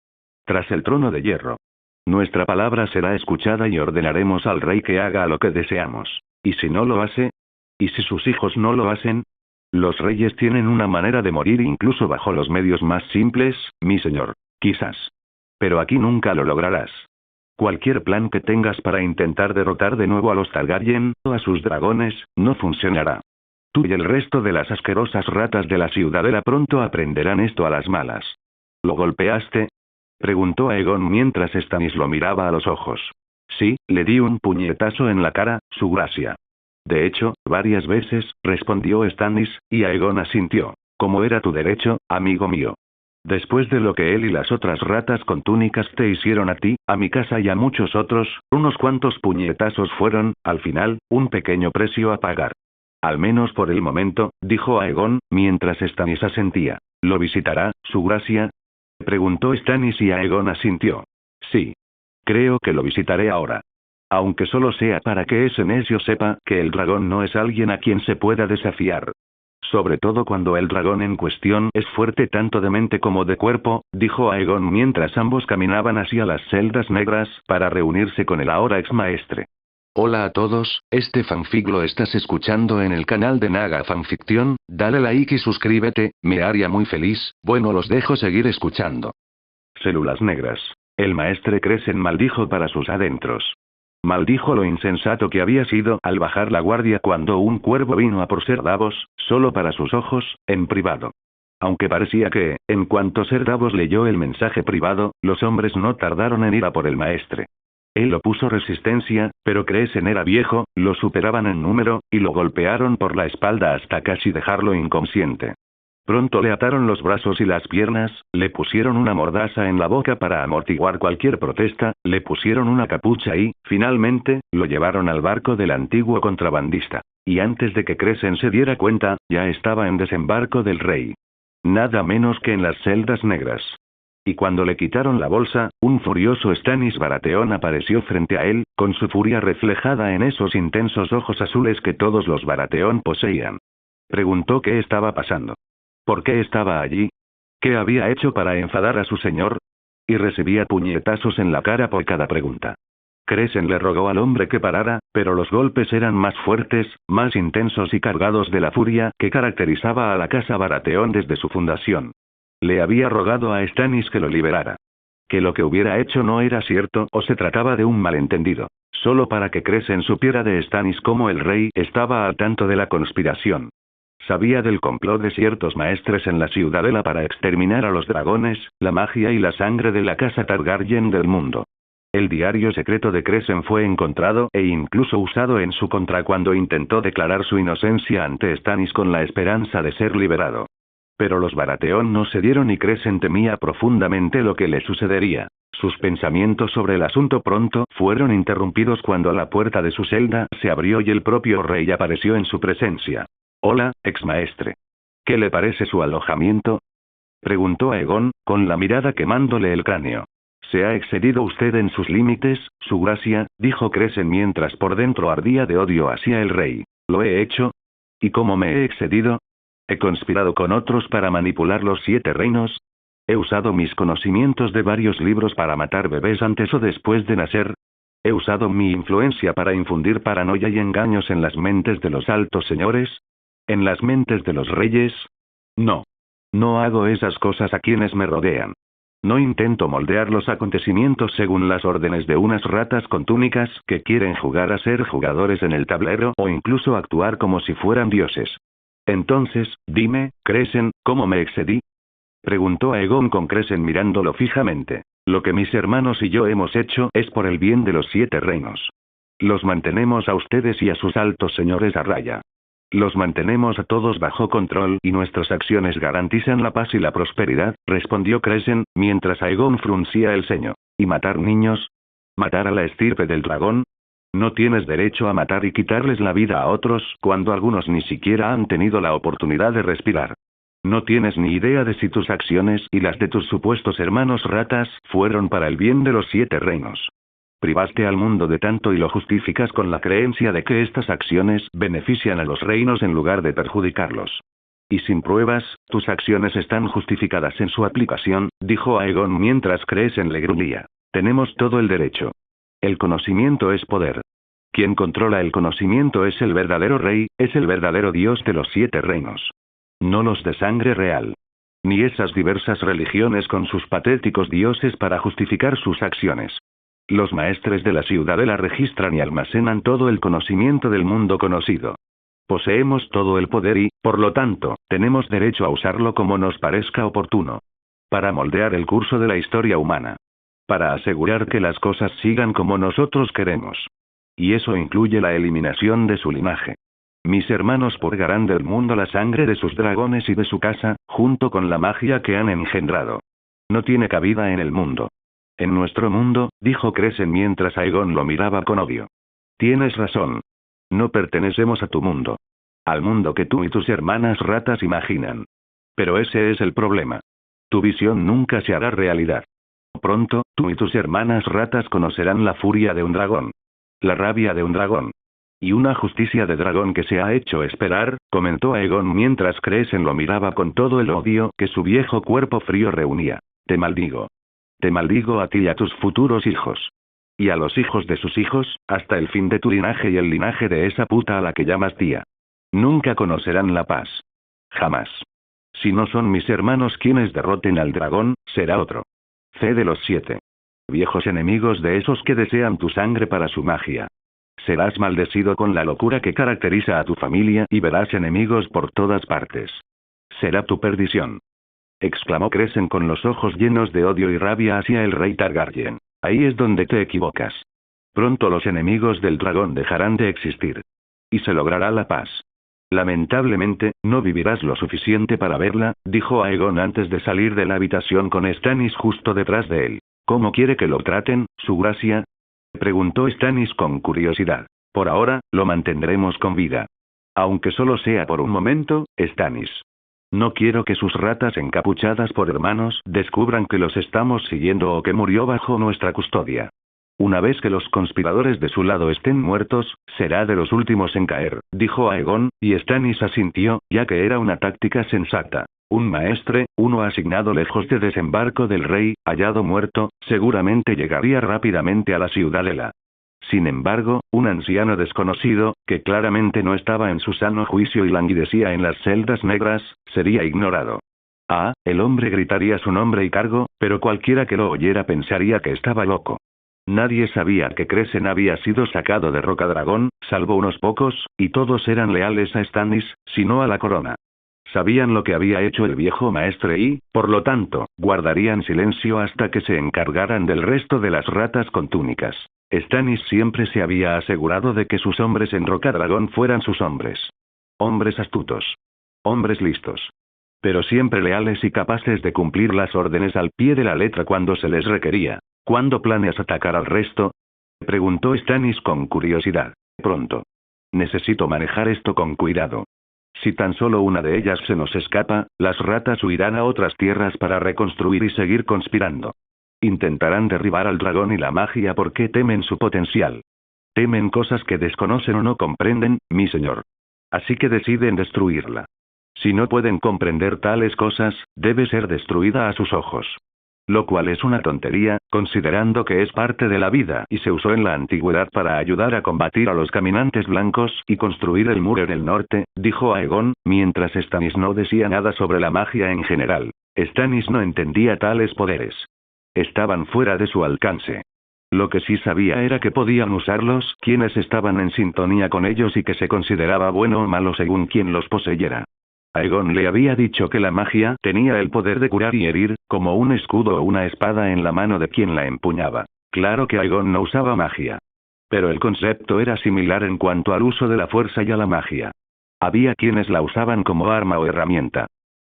Speaker 2: Tras el trono de hierro. Nuestra palabra será escuchada y ordenaremos al rey que haga lo que deseamos. Y si no lo hace, ¿Y si sus hijos no lo hacen? Los reyes tienen una manera de morir incluso bajo los medios más simples, mi señor. Quizás. Pero aquí nunca lo lograrás. Cualquier plan que tengas para intentar derrotar de nuevo a los Targaryen, o a sus dragones, no funcionará. Tú y el resto de las asquerosas ratas de la ciudadela pronto aprenderán esto a las malas. ¿Lo golpeaste? Preguntó Aegon mientras Stannis lo miraba a los ojos. Sí, le di un puñetazo en la cara, su gracia. De hecho, varias veces, respondió Stannis, y Aegon asintió. Como era tu derecho, amigo mío. Después de lo que él y las otras ratas con túnicas te hicieron a ti, a mi casa y a muchos otros, unos cuantos puñetazos fueron, al final, un pequeño precio a pagar. Al menos por el momento, dijo Aegon, mientras Stannis asentía. ¿Lo visitará, su gracia? Preguntó Stannis y Aegon asintió. Sí. Creo que lo visitaré ahora. Aunque solo sea para que ese necio sepa que el dragón no es alguien a quien se pueda desafiar. Sobre todo cuando el dragón en cuestión es fuerte tanto de mente como de cuerpo, dijo Aegon mientras ambos caminaban hacia las celdas negras para reunirse con el ahora ex maestre. Hola a todos, este fanfic lo estás escuchando en el canal de Naga Fanfiction, dale like y suscríbete, me haría muy feliz, bueno los dejo seguir escuchando. Células negras. El maestre Crescent maldijo para sus adentros. Maldijo lo insensato que había sido al bajar la guardia cuando un cuervo vino a por Ser Davos, solo para sus ojos, en privado. Aunque parecía que, en cuanto Ser Davos leyó el mensaje privado, los hombres no tardaron en ir a por el maestre. Él opuso resistencia, pero Crescent era viejo, lo superaban en número, y lo golpearon por la espalda hasta casi dejarlo inconsciente. Pronto le ataron los brazos y las piernas, le pusieron una mordaza en la boca para amortiguar cualquier protesta, le pusieron una capucha y, finalmente, lo llevaron al barco del antiguo contrabandista. Y antes de que Crescent se diera cuenta, ya estaba en desembarco del rey. Nada menos que en las celdas negras. Y cuando le quitaron la bolsa, un furioso Stannis Baratheon apareció frente a él, con su furia reflejada en esos intensos ojos azules que todos los Baratheon poseían. Preguntó qué estaba pasando. ¿Por qué estaba allí? ¿Qué había hecho para enfadar a su señor? Y recibía puñetazos en la cara por cada pregunta. Crescent le rogó al hombre que parara, pero los golpes eran más fuertes, más intensos y cargados de la furia que caracterizaba a la casa Baratheon desde su fundación. Le había rogado a Stannis que lo liberara. Que lo que hubiera hecho no era cierto o se trataba de un malentendido. Solo para que Crescent supiera de Stannis como el rey estaba al tanto de la conspiración. Sabía del complot de ciertos maestres en la ciudadela para exterminar a los dragones, la magia y la sangre de la casa Targaryen del mundo. El diario secreto de Crescent fue encontrado e incluso usado en su contra cuando intentó declarar su inocencia ante Stannis con la esperanza de ser liberado. Pero los Baratheon no cedieron y Crescent temía profundamente lo que le sucedería. Sus pensamientos sobre el asunto pronto fueron interrumpidos cuando la puerta de su celda se abrió y el propio rey apareció en su presencia. Hola, ex maestre. ¿Qué le parece su alojamiento? Preguntó Aegon, con la mirada quemándole el cráneo. ¿Se ha excedido usted en sus límites, su gracia? Dijo Crescent mientras por dentro ardía de odio hacia el rey. ¿Lo he hecho? ¿Y cómo me he excedido? ¿He conspirado con otros para manipular los 7 reinos? ¿He usado mis conocimientos de varios libros para matar bebés antes o después de nacer? ¿He usado mi influencia para infundir paranoia y engaños en las mentes de los altos señores? ¿En las mentes de los reyes? No. No hago esas cosas a quienes me rodean. No intento moldear los acontecimientos según las órdenes de unas ratas con túnicas que quieren jugar a ser jugadores en el tablero o incluso actuar como si fueran dioses. Entonces, dime, Crescent, ¿cómo me excedí? Preguntó Aegon con Crescent mirándolo fijamente. Lo que mis hermanos y yo hemos hecho es por el bien de los 7 reinos. Los mantenemos a ustedes y a sus altos señores a raya. Los mantenemos a todos bajo control y nuestras acciones garantizan la paz y la prosperidad, respondió Crescent, mientras Aegon fruncía el ceño. ¿Y matar niños? ¿Matar a la estirpe del dragón? No tienes derecho a matar y quitarles la vida a otros cuando algunos ni siquiera han tenido la oportunidad de respirar. No tienes ni idea de si tus acciones y las de tus supuestos hermanos ratas fueron para el bien de los 7 reinos. Privaste al mundo de tanto y lo justificas con la creencia de que estas acciones benefician a los reinos en lugar de perjudicarlos. Y sin pruebas, tus acciones están justificadas en su aplicación, dijo Aegon mientras Crescent le gruñía. Tenemos todo el derecho. El conocimiento es poder. Quien controla el conocimiento es el verdadero rey, es el verdadero Dios de los 7 reinos. No los de sangre real. Ni esas diversas religiones con sus patéticos dioses para justificar sus acciones. Los maestres de la ciudadela registran y almacenan todo el conocimiento del mundo conocido. Poseemos todo el poder y, por lo tanto, tenemos derecho a usarlo como nos parezca oportuno. Para moldear el curso de la historia humana. Para asegurar que las cosas sigan como nosotros queremos. Y eso incluye la eliminación de su linaje. Mis hermanos purgarán del mundo la sangre de sus dragones y de su casa, junto con la magia que han engendrado. No tiene cabida en el mundo. En nuestro mundo, dijo Crescent mientras Aegon lo miraba con odio. Tienes razón. No pertenecemos a tu mundo. Al mundo que tú y tus hermanas ratas imaginan. Pero ese es el problema. Tu visión nunca se hará realidad. Pronto, tú y tus hermanas ratas conocerán la furia de un dragón. La rabia de un dragón. Y una justicia de dragón que se ha hecho esperar, comentó Aegon mientras Crescent lo miraba con todo el odio que su viejo cuerpo frío reunía. Te maldigo. Te maldigo a ti y a tus futuros hijos. Y a los hijos de sus hijos, hasta el fin de tu linaje y el linaje de esa puta a la que llamas tía. Nunca conocerán la paz. Jamás. Si no son mis hermanos quienes derroten al dragón, será otro. C de los 7. Viejos enemigos de esos que desean tu sangre para su magia. Serás maldecido con la locura que caracteriza a tu familia y verás enemigos por todas partes. Será tu perdición. Exclamó Crescent con los ojos llenos de odio y rabia hacia el rey Targaryen. Ahí es donde te equivocas. Pronto los enemigos del dragón dejarán de existir. Y se logrará la paz. Lamentablemente, no vivirás lo suficiente para verla, dijo Aegon antes de salir de la habitación con Stannis justo detrás de él. ¿Cómo quiere que lo traten, su gracia? Preguntó Stannis con curiosidad. Por ahora, lo mantendremos con vida. Aunque solo sea por un momento, Stannis. No quiero que sus ratas encapuchadas por hermanos descubran que los estamos siguiendo o que murió bajo nuestra custodia. Una vez que los conspiradores de su lado estén muertos, será de los últimos en caer, dijo Aegon, y Stannis asintió, ya que era una táctica sensata. Un maestre, uno asignado lejos de desembarco del rey, hallado muerto, seguramente llegaría rápidamente a la ciudadela. Sin embargo, un anciano desconocido, que claramente no estaba en su sano juicio y languidecía en las celdas negras, sería ignorado. El hombre gritaría su nombre y cargo, pero cualquiera que lo oyera pensaría que estaba loco. Nadie sabía que Crescent había sido sacado de Rocadragón, salvo unos pocos, y todos eran leales a Stannis, sino a la corona. Sabían lo que había hecho el viejo maestre y, por lo tanto, guardarían silencio hasta que se encargaran del resto de las ratas con túnicas. Stannis siempre se había asegurado de que sus hombres en Rocadragón fueran sus hombres. Hombres astutos. Hombres listos. Pero siempre leales y capaces de cumplir las órdenes al pie de la letra cuando se les requería. ¿Cuándo planeas atacar al resto? Preguntó Stannis con curiosidad. Pronto. Necesito manejar esto con cuidado. Si tan solo una de ellas se nos escapa, las ratas huirán a otras tierras para reconstruir y seguir conspirando. Intentarán derribar al dragón y la magia porque temen su potencial. Temen cosas que desconocen o no comprenden, mi señor. Así que deciden destruirla. Si no pueden comprender tales cosas, debe ser destruida a sus ojos. Lo cual es una tontería, considerando que es parte de la vida y se usó en la antigüedad para ayudar a combatir a los caminantes blancos y construir el muro en el norte, dijo Aegon, mientras Stannis no decía nada sobre la magia en general. Stannis no entendía tales poderes. Estaban fuera de su alcance. Lo que sí sabía era que podían usarlos quienes estaban en sintonía con ellos y que se consideraba bueno o malo según quien los poseyera. Aegon le había dicho que la magia tenía el poder de curar y herir, como un escudo o una espada en la mano de quien la empuñaba. Claro que Aegon no usaba magia. Pero el concepto era similar en cuanto al uso de la fuerza y a la magia. Había quienes la usaban como arma o herramienta.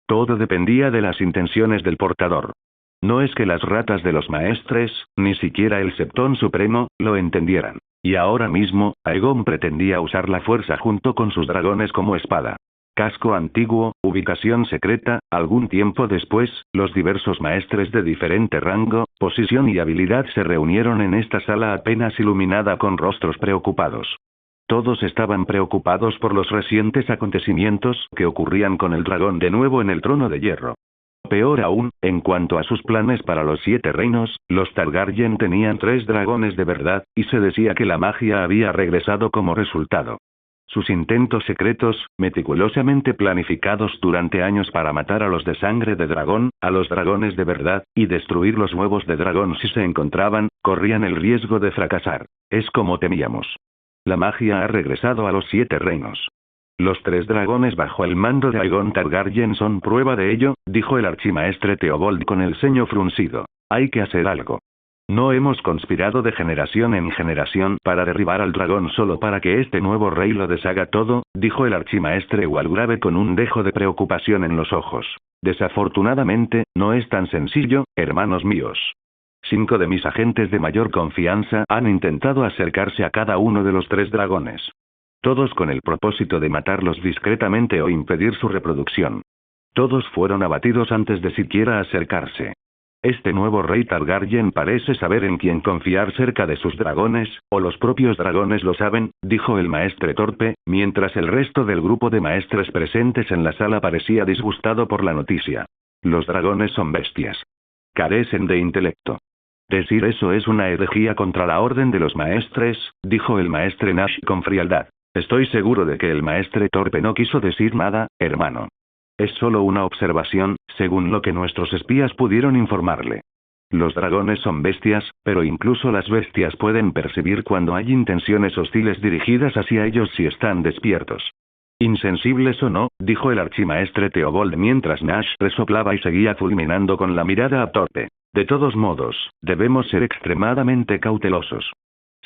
Speaker 2: Todo dependía de las intenciones del portador. No es que las ratas de los maestres, ni siquiera el Septón Supremo, lo entendieran. Y ahora mismo, Aegon pretendía usar la fuerza junto con sus dragones como espada. Casco antiguo, ubicación secreta. Algún tiempo después, los diversos maestres de diferente rango, posición y habilidad se reunieron en esta sala apenas iluminada con rostros preocupados. Todos estaban preocupados por los recientes acontecimientos que ocurrían con el dragón de nuevo en el trono de hierro. Peor aún, en cuanto a sus planes para los 7 reinos, los Targaryen tenían 3 dragones de verdad, y se decía que la magia había regresado como resultado. Sus intentos secretos, meticulosamente planificados durante años para matar a los de sangre de dragón, a los dragones de verdad, y destruir los huevos de dragón si se encontraban, corrían el riesgo de fracasar. Es como temíamos. La magia ha regresado a los 7 reinos. Los 3 dragones bajo el mando de Aegon Targaryen son prueba de ello, dijo el archimaestre Theobold con el ceño fruncido. Hay que hacer algo. No hemos conspirado de generación en generación para derribar al dragón solo para que este nuevo rey lo deshaga todo, dijo el archimaestre Walgrave con un dejo de preocupación en los ojos. Desafortunadamente, no es tan sencillo, hermanos míos. 5 de mis agentes de mayor confianza han intentado acercarse a cada uno de los 3 dragones. Todos con el propósito de matarlos discretamente o impedir su reproducción. Todos fueron abatidos antes de siquiera acercarse. Este nuevo rey Targaryen parece saber en quién confiar cerca de sus dragones, o los propios dragones lo saben, dijo el maestre torpe, mientras el resto del grupo de maestres presentes en la sala parecía disgustado por la noticia. Los dragones son bestias. Carecen de intelecto. Decir eso es una herejía contra la orden de los maestres, dijo el maestre Nash con frialdad. Estoy seguro de que el maestre torpe no quiso decir nada, hermano. Es solo una observación, según lo que nuestros espías pudieron informarle. Los dragones son bestias, pero incluso las bestias pueden percibir cuando hay intenciones hostiles dirigidas hacia ellos si están despiertos. Insensibles o no, dijo el archimaestre Theobold mientras Nash resoplaba y seguía fulminando con la mirada a Torpe. De todos modos, debemos ser extremadamente cautelosos.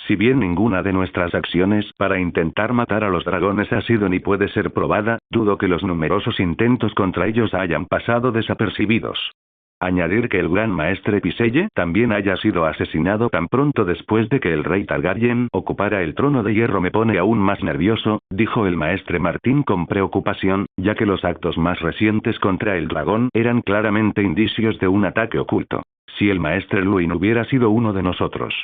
Speaker 2: Si bien ninguna de nuestras acciones para intentar matar a los dragones ha sido ni puede ser probada, dudo que los numerosos intentos contra ellos hayan pasado desapercibidos. Añadir que el gran maestre Piselle también haya sido asesinado tan pronto después de que el rey Targaryen ocupara el trono de hierro me pone aún más nervioso, dijo el maestre Martín con preocupación, ya que los actos más recientes contra el dragón eran claramente indicios de un ataque oculto. Si el maestre Luin hubiera sido uno de nosotros.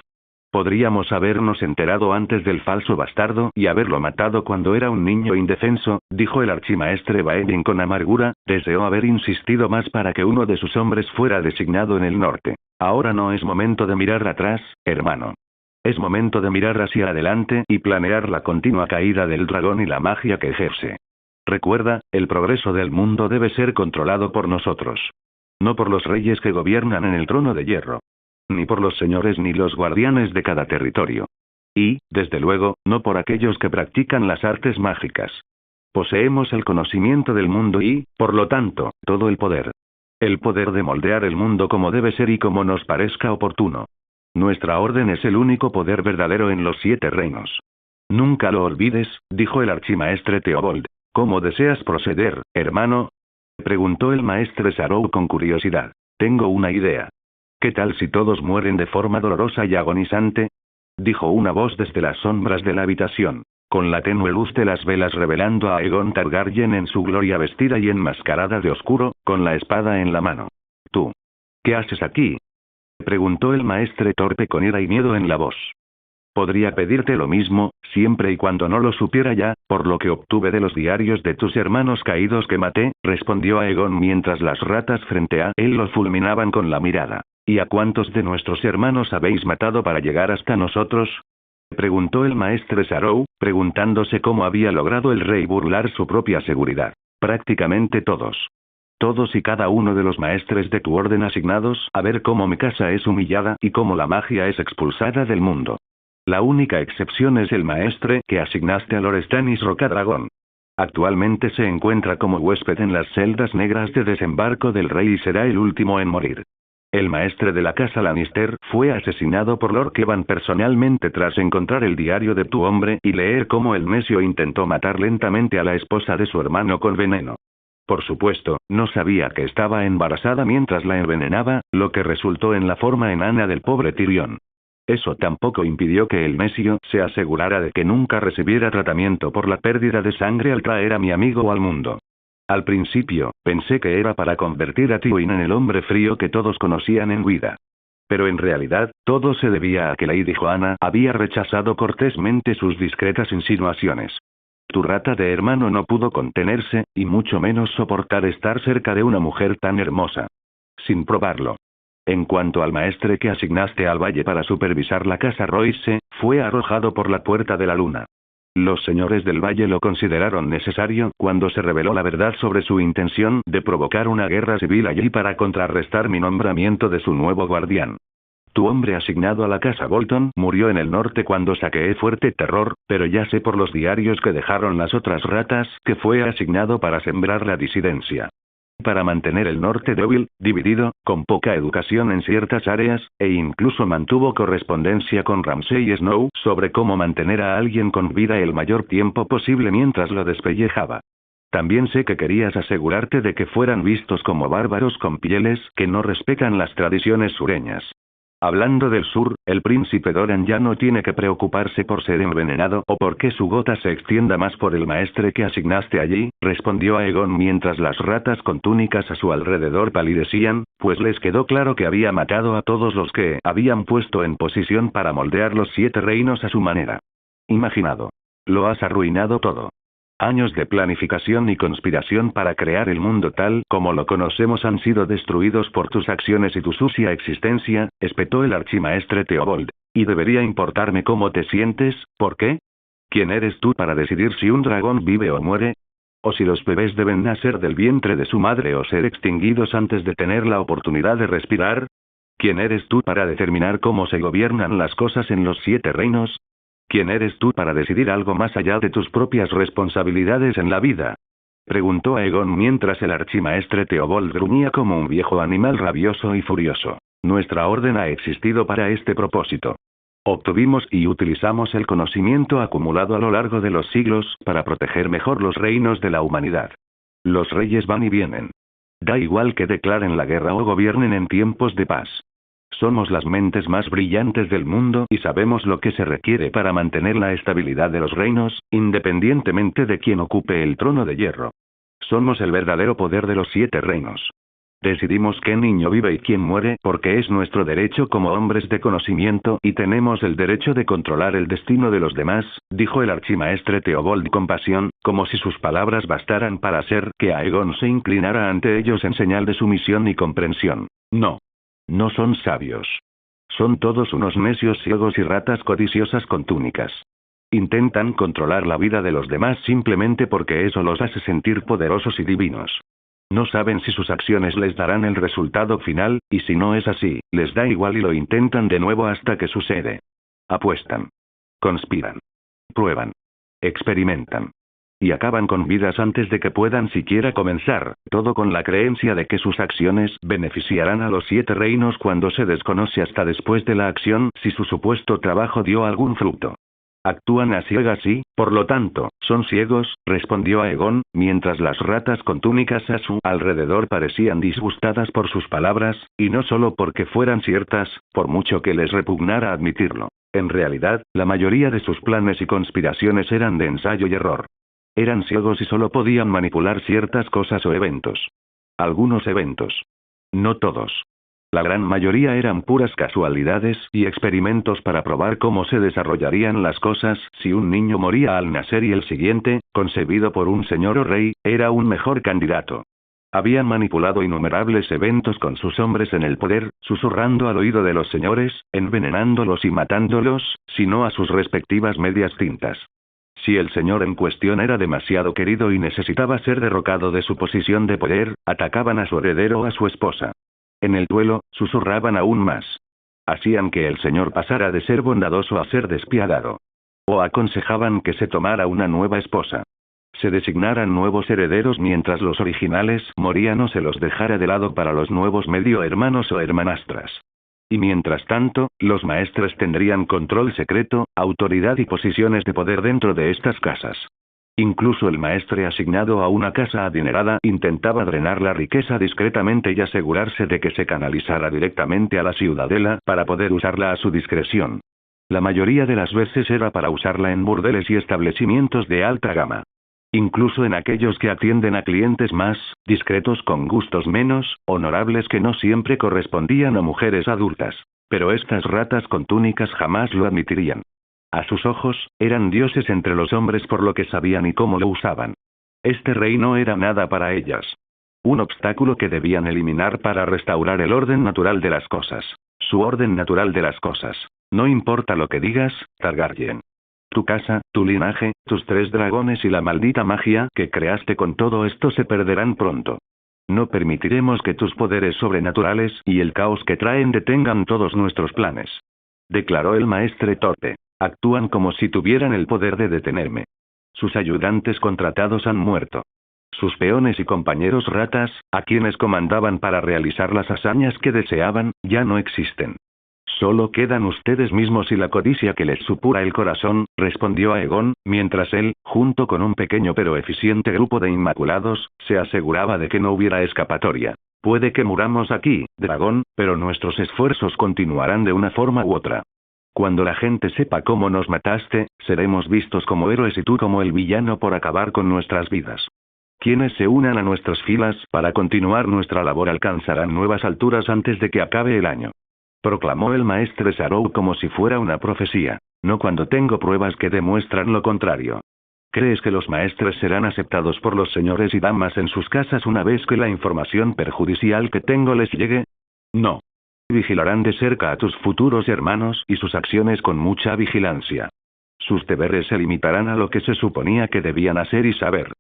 Speaker 2: Podríamos habernos enterado antes del falso bastardo y haberlo matado cuando era un niño indefenso, dijo el archimaestre Baelin con amargura, deseó haber insistido más para que uno de sus hombres fuera designado en el norte. Ahora no es momento de mirar atrás, hermano. Es momento de mirar hacia adelante y planear la continua caída del dragón y la magia que ejerce. Recuerda, el progreso del mundo debe ser controlado por nosotros. No por los reyes que gobiernan en el trono de hierro. Ni por los señores ni los guardianes de cada territorio. Y, desde luego, no por aquellos que practican las artes mágicas. Poseemos el conocimiento del mundo y, por lo tanto, todo el poder. El poder de moldear el mundo como debe ser y como nos parezca oportuno. Nuestra orden es el único poder verdadero en los 7 reinos. Nunca lo olvides, dijo el archimaestre Theobold. ¿Cómo deseas proceder, hermano? Preguntó el maestre Sarou con curiosidad. Tengo una idea. ¿Qué tal si todos mueren de forma dolorosa y agonizante? Dijo una voz desde las sombras de la habitación, con la tenue luz de las velas revelando a Aegon Targaryen en su gloria vestida y enmascarada de oscuro, con la espada en la mano. ¿Tú? ¿Qué haces aquí? Preguntó el maestre torpe con ira y miedo en la voz. Podría pedirte lo mismo, siempre y cuando no lo supiera ya, por lo que obtuve de los diarios de tus hermanos caídos que maté, respondió Aegon mientras las ratas frente a él lo fulminaban con la mirada. ¿Y a cuántos de nuestros hermanos habéis matado para llegar hasta nosotros? Preguntó el maestre Sarou, preguntándose cómo había logrado el rey burlar su propia seguridad. Prácticamente todos. Todos y cada uno de los maestres de tu orden asignados a ver cómo mi casa es humillada y cómo la magia es expulsada del mundo. La única excepción es el maestre que asignaste a Lord Stannis Rocadragón. Actualmente se encuentra como huésped en las celdas negras de desembarco del rey y será el último en morir. El maestre de la casa Lannister fue asesinado por Lord Kevan personalmente tras encontrar el diario de tu hombre y leer cómo el necio intentó matar lentamente a la esposa de su hermano con veneno. Por supuesto, no sabía que estaba embarazada mientras la envenenaba, lo que resultó en la forma enana del pobre Tyrion. Eso tampoco impidió que el necio se asegurara de que nunca recibiera tratamiento por la pérdida de sangre al traer a mi amigo al mundo. Al principio, pensé que era para convertir a Tywin en el hombre frío que todos conocían en vida. Pero en realidad, todo se debía a que Lady Joanna había rechazado cortésmente sus discretas insinuaciones. Tu rata de hermano no pudo contenerse, y mucho menos soportar estar cerca de una mujer tan hermosa. Sin probarlo. En cuanto al maestre que asignaste al valle para supervisar la casa Royce, fue arrojado por la puerta de la luna. Los señores del valle lo consideraron necesario cuando se reveló la verdad sobre su intención de provocar una guerra civil allí para contrarrestar mi nombramiento de su nuevo guardián. Tu hombre asignado a la casa Bolton murió en el norte cuando saqueé Fuerte Terror, pero ya sé por los diarios que dejaron las otras ratas que fue asignado para sembrar la disidencia. Para mantener el norte débil, dividido, con poca educación en ciertas áreas, e incluso mantuvo correspondencia con Ramsay Snow sobre cómo mantener a alguien con vida el mayor tiempo posible mientras lo despellejaba. También sé que querías asegurarte de que fueran vistos como bárbaros con pieles que no respetan las tradiciones sureñas. Hablando del sur, el príncipe Doran ya no tiene que preocuparse por ser envenenado o porque su gota se extienda más por el maestre que asignaste allí, respondió Aegon mientras las ratas con túnicas a su alrededor palidecían, pues les quedó claro que había matado a todos los que habían puesto en posición para moldear los 7 reinos a su manera. Imaginado. Lo has arruinado todo. Años de planificación y conspiración para crear el mundo tal como lo conocemos han sido destruidos por tus acciones y tu sucia existencia, espetó el archimaestre Theobald. Y debería importarme cómo te sientes, ¿por qué? ¿Quién eres tú para decidir si un dragón vive o muere? ¿O si los bebés deben nacer del vientre de su madre o ser extinguidos antes de tener la oportunidad de respirar? ¿Quién eres tú para determinar cómo se gobiernan las cosas en los 7 reinos? ¿Quién eres tú para decidir algo más allá de tus propias responsabilidades en la vida? Preguntó Aegon mientras el archimaestre Theobald gruñía como un viejo animal rabioso y furioso. Nuestra orden ha existido para este propósito. Obtuvimos y utilizamos el conocimiento acumulado a lo largo de los siglos para proteger mejor los reinos de la humanidad. Los reyes van y vienen. Da igual que declaren la guerra o gobiernen en tiempos de paz. Somos las mentes más brillantes del mundo y sabemos lo que se requiere para mantener la estabilidad de los reinos, independientemente de quién ocupe el trono de hierro. Somos el verdadero poder de los 7 reinos. Decidimos qué niño vive y quién muere porque es nuestro derecho como hombres de conocimiento y tenemos el derecho de controlar el destino de los demás, dijo el archimaestre Theobald con pasión, como si sus palabras bastaran para hacer que Aegon se inclinara ante ellos en señal de sumisión y comprensión. No. No son sabios. Son todos unos necios ciegos y ratas codiciosas con túnicas. Intentan controlar la vida de los demás simplemente porque eso los hace sentir poderosos y divinos. No saben si sus acciones les darán el resultado final, y si no es así, les da igual y lo intentan de nuevo hasta que sucede. Apuestan. Conspiran. Prueban. Experimentan. Y acaban con vidas antes de que puedan siquiera comenzar, todo con la creencia de que sus acciones beneficiarán a los 7 reinos cuando se desconoce hasta después de la acción si su supuesto trabajo dio algún fruto. Actúan a ciegas y, por lo tanto, son ciegos, respondió Aegon, mientras las ratas con túnicas a su alrededor parecían disgustadas por sus palabras, y no solo porque fueran ciertas, por mucho que les repugnara admitirlo. En realidad, la mayoría de sus planes y conspiraciones eran de ensayo y error. Eran ciegos y solo podían manipular ciertas cosas o eventos. Algunos eventos. No todos. La gran mayoría eran puras casualidades y experimentos para probar cómo se desarrollarían las cosas si un niño moría al nacer y el siguiente, concebido por un señor o rey, era un mejor candidato. Habían manipulado innumerables eventos con sus hombres en el poder, susurrando al oído de los señores, envenenándolos y matándolos, sino a sus respectivas medias tintas. Si el señor en cuestión era demasiado querido y necesitaba ser derrocado de su posición de poder, atacaban a su heredero o a su esposa. En el duelo, susurraban aún más. Hacían que el señor pasara de ser bondadoso a ser despiadado. O aconsejaban que se tomara una nueva esposa. Se designaran nuevos herederos mientras los originales morían o se los dejara de lado para los nuevos medio hermanos o hermanastras. Y mientras tanto, los maestres tendrían control secreto, autoridad y posiciones de poder dentro de estas casas. Incluso el maestre asignado a una casa adinerada intentaba drenar la riqueza discretamente y asegurarse de que se canalizara directamente a la ciudadela para poder usarla a su discreción. La mayoría de las veces era para usarla en burdeles y establecimientos de alta gama. Incluso en aquellos que atienden a clientes más discretos con gustos menos honorables que no siempre correspondían a mujeres adultas. Pero estas ratas con túnicas jamás lo admitirían. A sus ojos, eran dioses entre los hombres por lo que sabían y cómo lo usaban. Este rey no era nada para ellas. Un obstáculo que debían eliminar para restaurar el orden natural de las cosas. Su orden natural de las cosas. No importa lo que digas, Targaryen. Tu casa, tu linaje, tus 3 dragones y la maldita magia que creaste con todo esto se perderán pronto. No permitiremos que tus poderes sobrenaturales y el caos que traen detengan todos nuestros planes. Declaró el maestre torpe. Actúan como si tuvieran el poder de detenerme. Sus ayudantes contratados han muerto. Sus peones y compañeros ratas, a quienes comandaban para realizar las hazañas que deseaban, ya no existen. Solo quedan ustedes mismos y la codicia que les supura el corazón, respondió Aegon, mientras él, junto con un pequeño pero eficiente grupo de inmaculados, se aseguraba de que no hubiera escapatoria. Puede que muramos aquí, dragón, pero nuestros esfuerzos continuarán de una forma u otra. Cuando la gente sepa cómo nos mataste, seremos vistos como héroes y tú como el villano por acabar con nuestras vidas. Quienes se unan a nuestras filas para continuar nuestra labor alcanzarán nuevas alturas antes de que acabe el año. Proclamó el maestre Sarou como si fuera una profecía. No cuando tengo pruebas que demuestran lo contrario. ¿Crees que los maestres serán aceptados por los señores y damas en sus casas una vez que la información perjudicial que tengo les llegue? No. Vigilarán de cerca a tus futuros hermanos y sus acciones con mucha vigilancia. Sus deberes se limitarán a lo que se suponía que debían hacer y saber.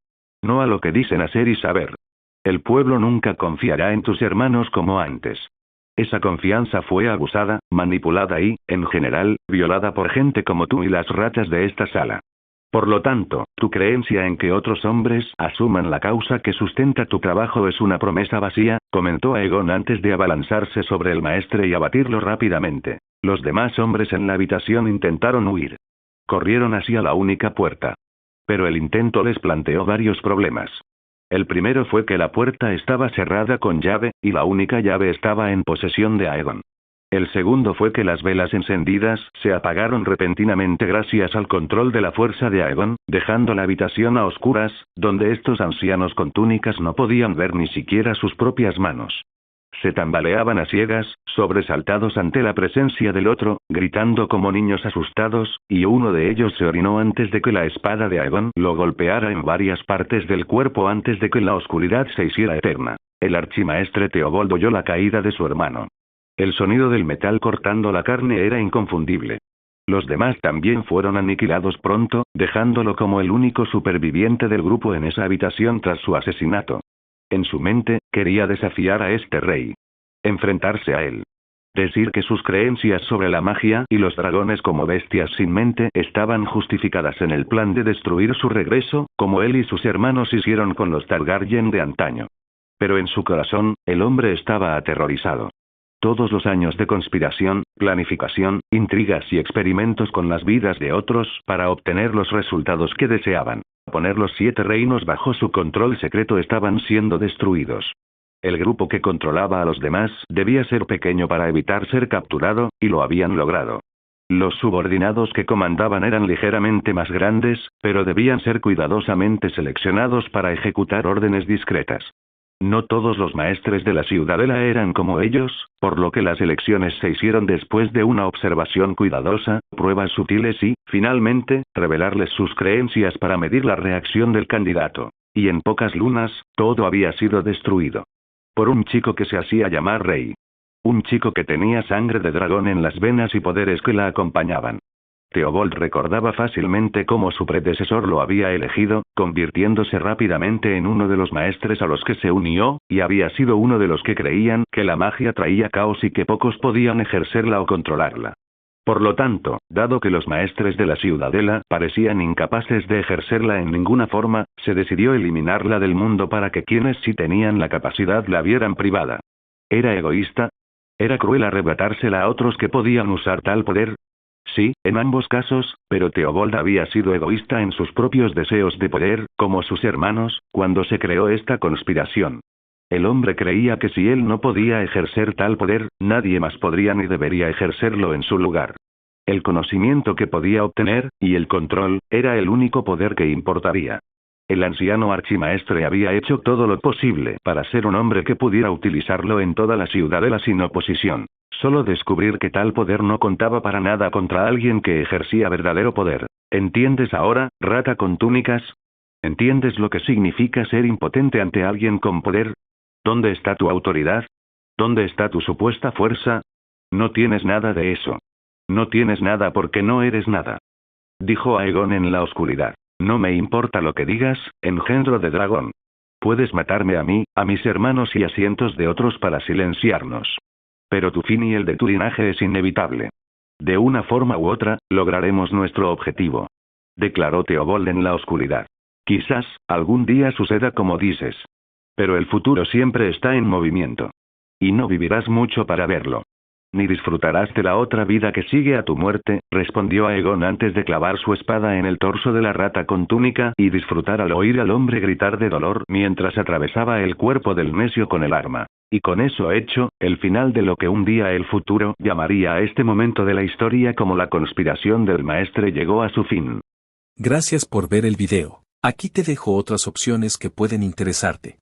Speaker 2: No a lo que dicen hacer y saber. El pueblo nunca confiará en tus hermanos como antes. Esa confianza fue abusada, manipulada y, en general, violada por gente como tú y las ratas de esta sala. Por lo tanto, tu creencia en que otros hombres asuman la causa que sustenta tu trabajo es una promesa vacía, comentó Aegon antes de abalanzarse sobre el maestre y abatirlo rápidamente. Los demás hombres en la habitación intentaron huir. Corrieron hacia la única puerta. Pero el intento les planteó varios problemas. El primero fue que la puerta estaba cerrada con llave, y la única llave estaba en posesión de Aegon. El segundo fue que las velas encendidas se apagaron repentinamente gracias al control de la fuerza de Aegon, dejando la habitación a oscuras, donde estos ancianos con túnicas no podían ver ni siquiera sus propias manos. Se tambaleaban a ciegas, sobresaltados ante la presencia del otro, gritando como niños asustados, y uno de ellos se orinó antes de que la espada de Aegon lo golpeara en varias partes del cuerpo antes de que la oscuridad se hiciera eterna. El archimaestre Theobold oyó la caída de su hermano. El sonido del metal cortando la carne era inconfundible. Los demás también fueron aniquilados pronto, dejándolo como el único superviviente del grupo en esa habitación tras su asesinato. En su mente, quería desafiar a este rey. Enfrentarse a él. Decir que sus creencias sobre la magia y los dragones como bestias sin mente estaban justificadas en el plan de destruir su regreso, como él y sus hermanos hicieron con los Targaryen de antaño. Pero en su corazón, el hombre estaba aterrorizado. Todos los años de conspiración, planificación, intrigas y experimentos con las vidas de otros para obtener los resultados que deseaban. Poner los 7 reinos bajo su control secreto estaban siendo destruidos. El grupo que controlaba a los demás debía ser pequeño para evitar ser capturado, y lo habían logrado. Los subordinados que comandaban eran ligeramente más grandes, pero debían ser cuidadosamente seleccionados para ejecutar órdenes discretas. No todos los maestres de la ciudadela eran como ellos, por lo que las elecciones se hicieron después de una observación cuidadosa, pruebas sutiles y, finalmente, revelarles sus creencias para medir la reacción del candidato. Y en pocas lunas, todo había sido destruido. Por un chico que se hacía llamar rey. Un chico que tenía sangre de dragón en las venas y poderes que la acompañaban. Theobold recordaba fácilmente cómo su predecesor lo había elegido, convirtiéndose rápidamente en uno de los maestres a los que se unió, y había sido uno de los que creían que la magia traía caos y que pocos podían ejercerla o controlarla. Por lo tanto, dado que los maestres de la ciudadela parecían incapaces de ejercerla en ninguna forma, se decidió eliminarla del mundo para que quienes sí tenían la capacidad la vieran privada. ¿Era egoísta? ¿Era cruel arrebatársela a otros que podían usar tal poder? Sí, en ambos casos, pero Theobold había sido egoísta en sus propios deseos de poder, como sus hermanos, cuando se creó esta conspiración. El hombre creía que si él no podía ejercer tal poder, nadie más podría ni debería ejercerlo en su lugar. El conocimiento que podía obtener, y el control, era el único poder que importaría. El anciano archimaestre había hecho todo lo posible para ser un hombre que pudiera utilizarlo en toda la ciudadela sin oposición. Solo descubrir que tal poder no contaba para nada contra alguien que ejercía verdadero poder. ¿Entiendes ahora, rata con túnicas? ¿Entiendes lo que significa ser impotente ante alguien con poder? ¿Dónde está tu autoridad? ¿Dónde está tu supuesta fuerza? No tienes nada de eso. No tienes nada porque no eres nada. Dijo Aegon en la oscuridad. No me importa lo que digas, engendro de dragón. Puedes matarme a mí, a mis hermanos y a cientos de otros para silenciarnos. Pero tu fin y el de tu linaje es inevitable. De una forma u otra, lograremos nuestro objetivo. Declaró Theobold en la oscuridad. Quizás, algún día suceda como dices. Pero el futuro siempre está en movimiento. Y no vivirás mucho para verlo. Ni disfrutarás de la otra vida que sigue a tu muerte, respondió Aegon antes de clavar su espada en el torso de la rata con túnica y disfrutar al oír al hombre gritar de dolor mientras atravesaba el cuerpo del necio con el arma. Y con eso hecho, el final de lo que un día el futuro llamaría a este momento de la historia como la conspiración del maestre llegó a su fin.
Speaker 1: Gracias por ver el video. Aquí te dejo otras opciones que pueden interesarte.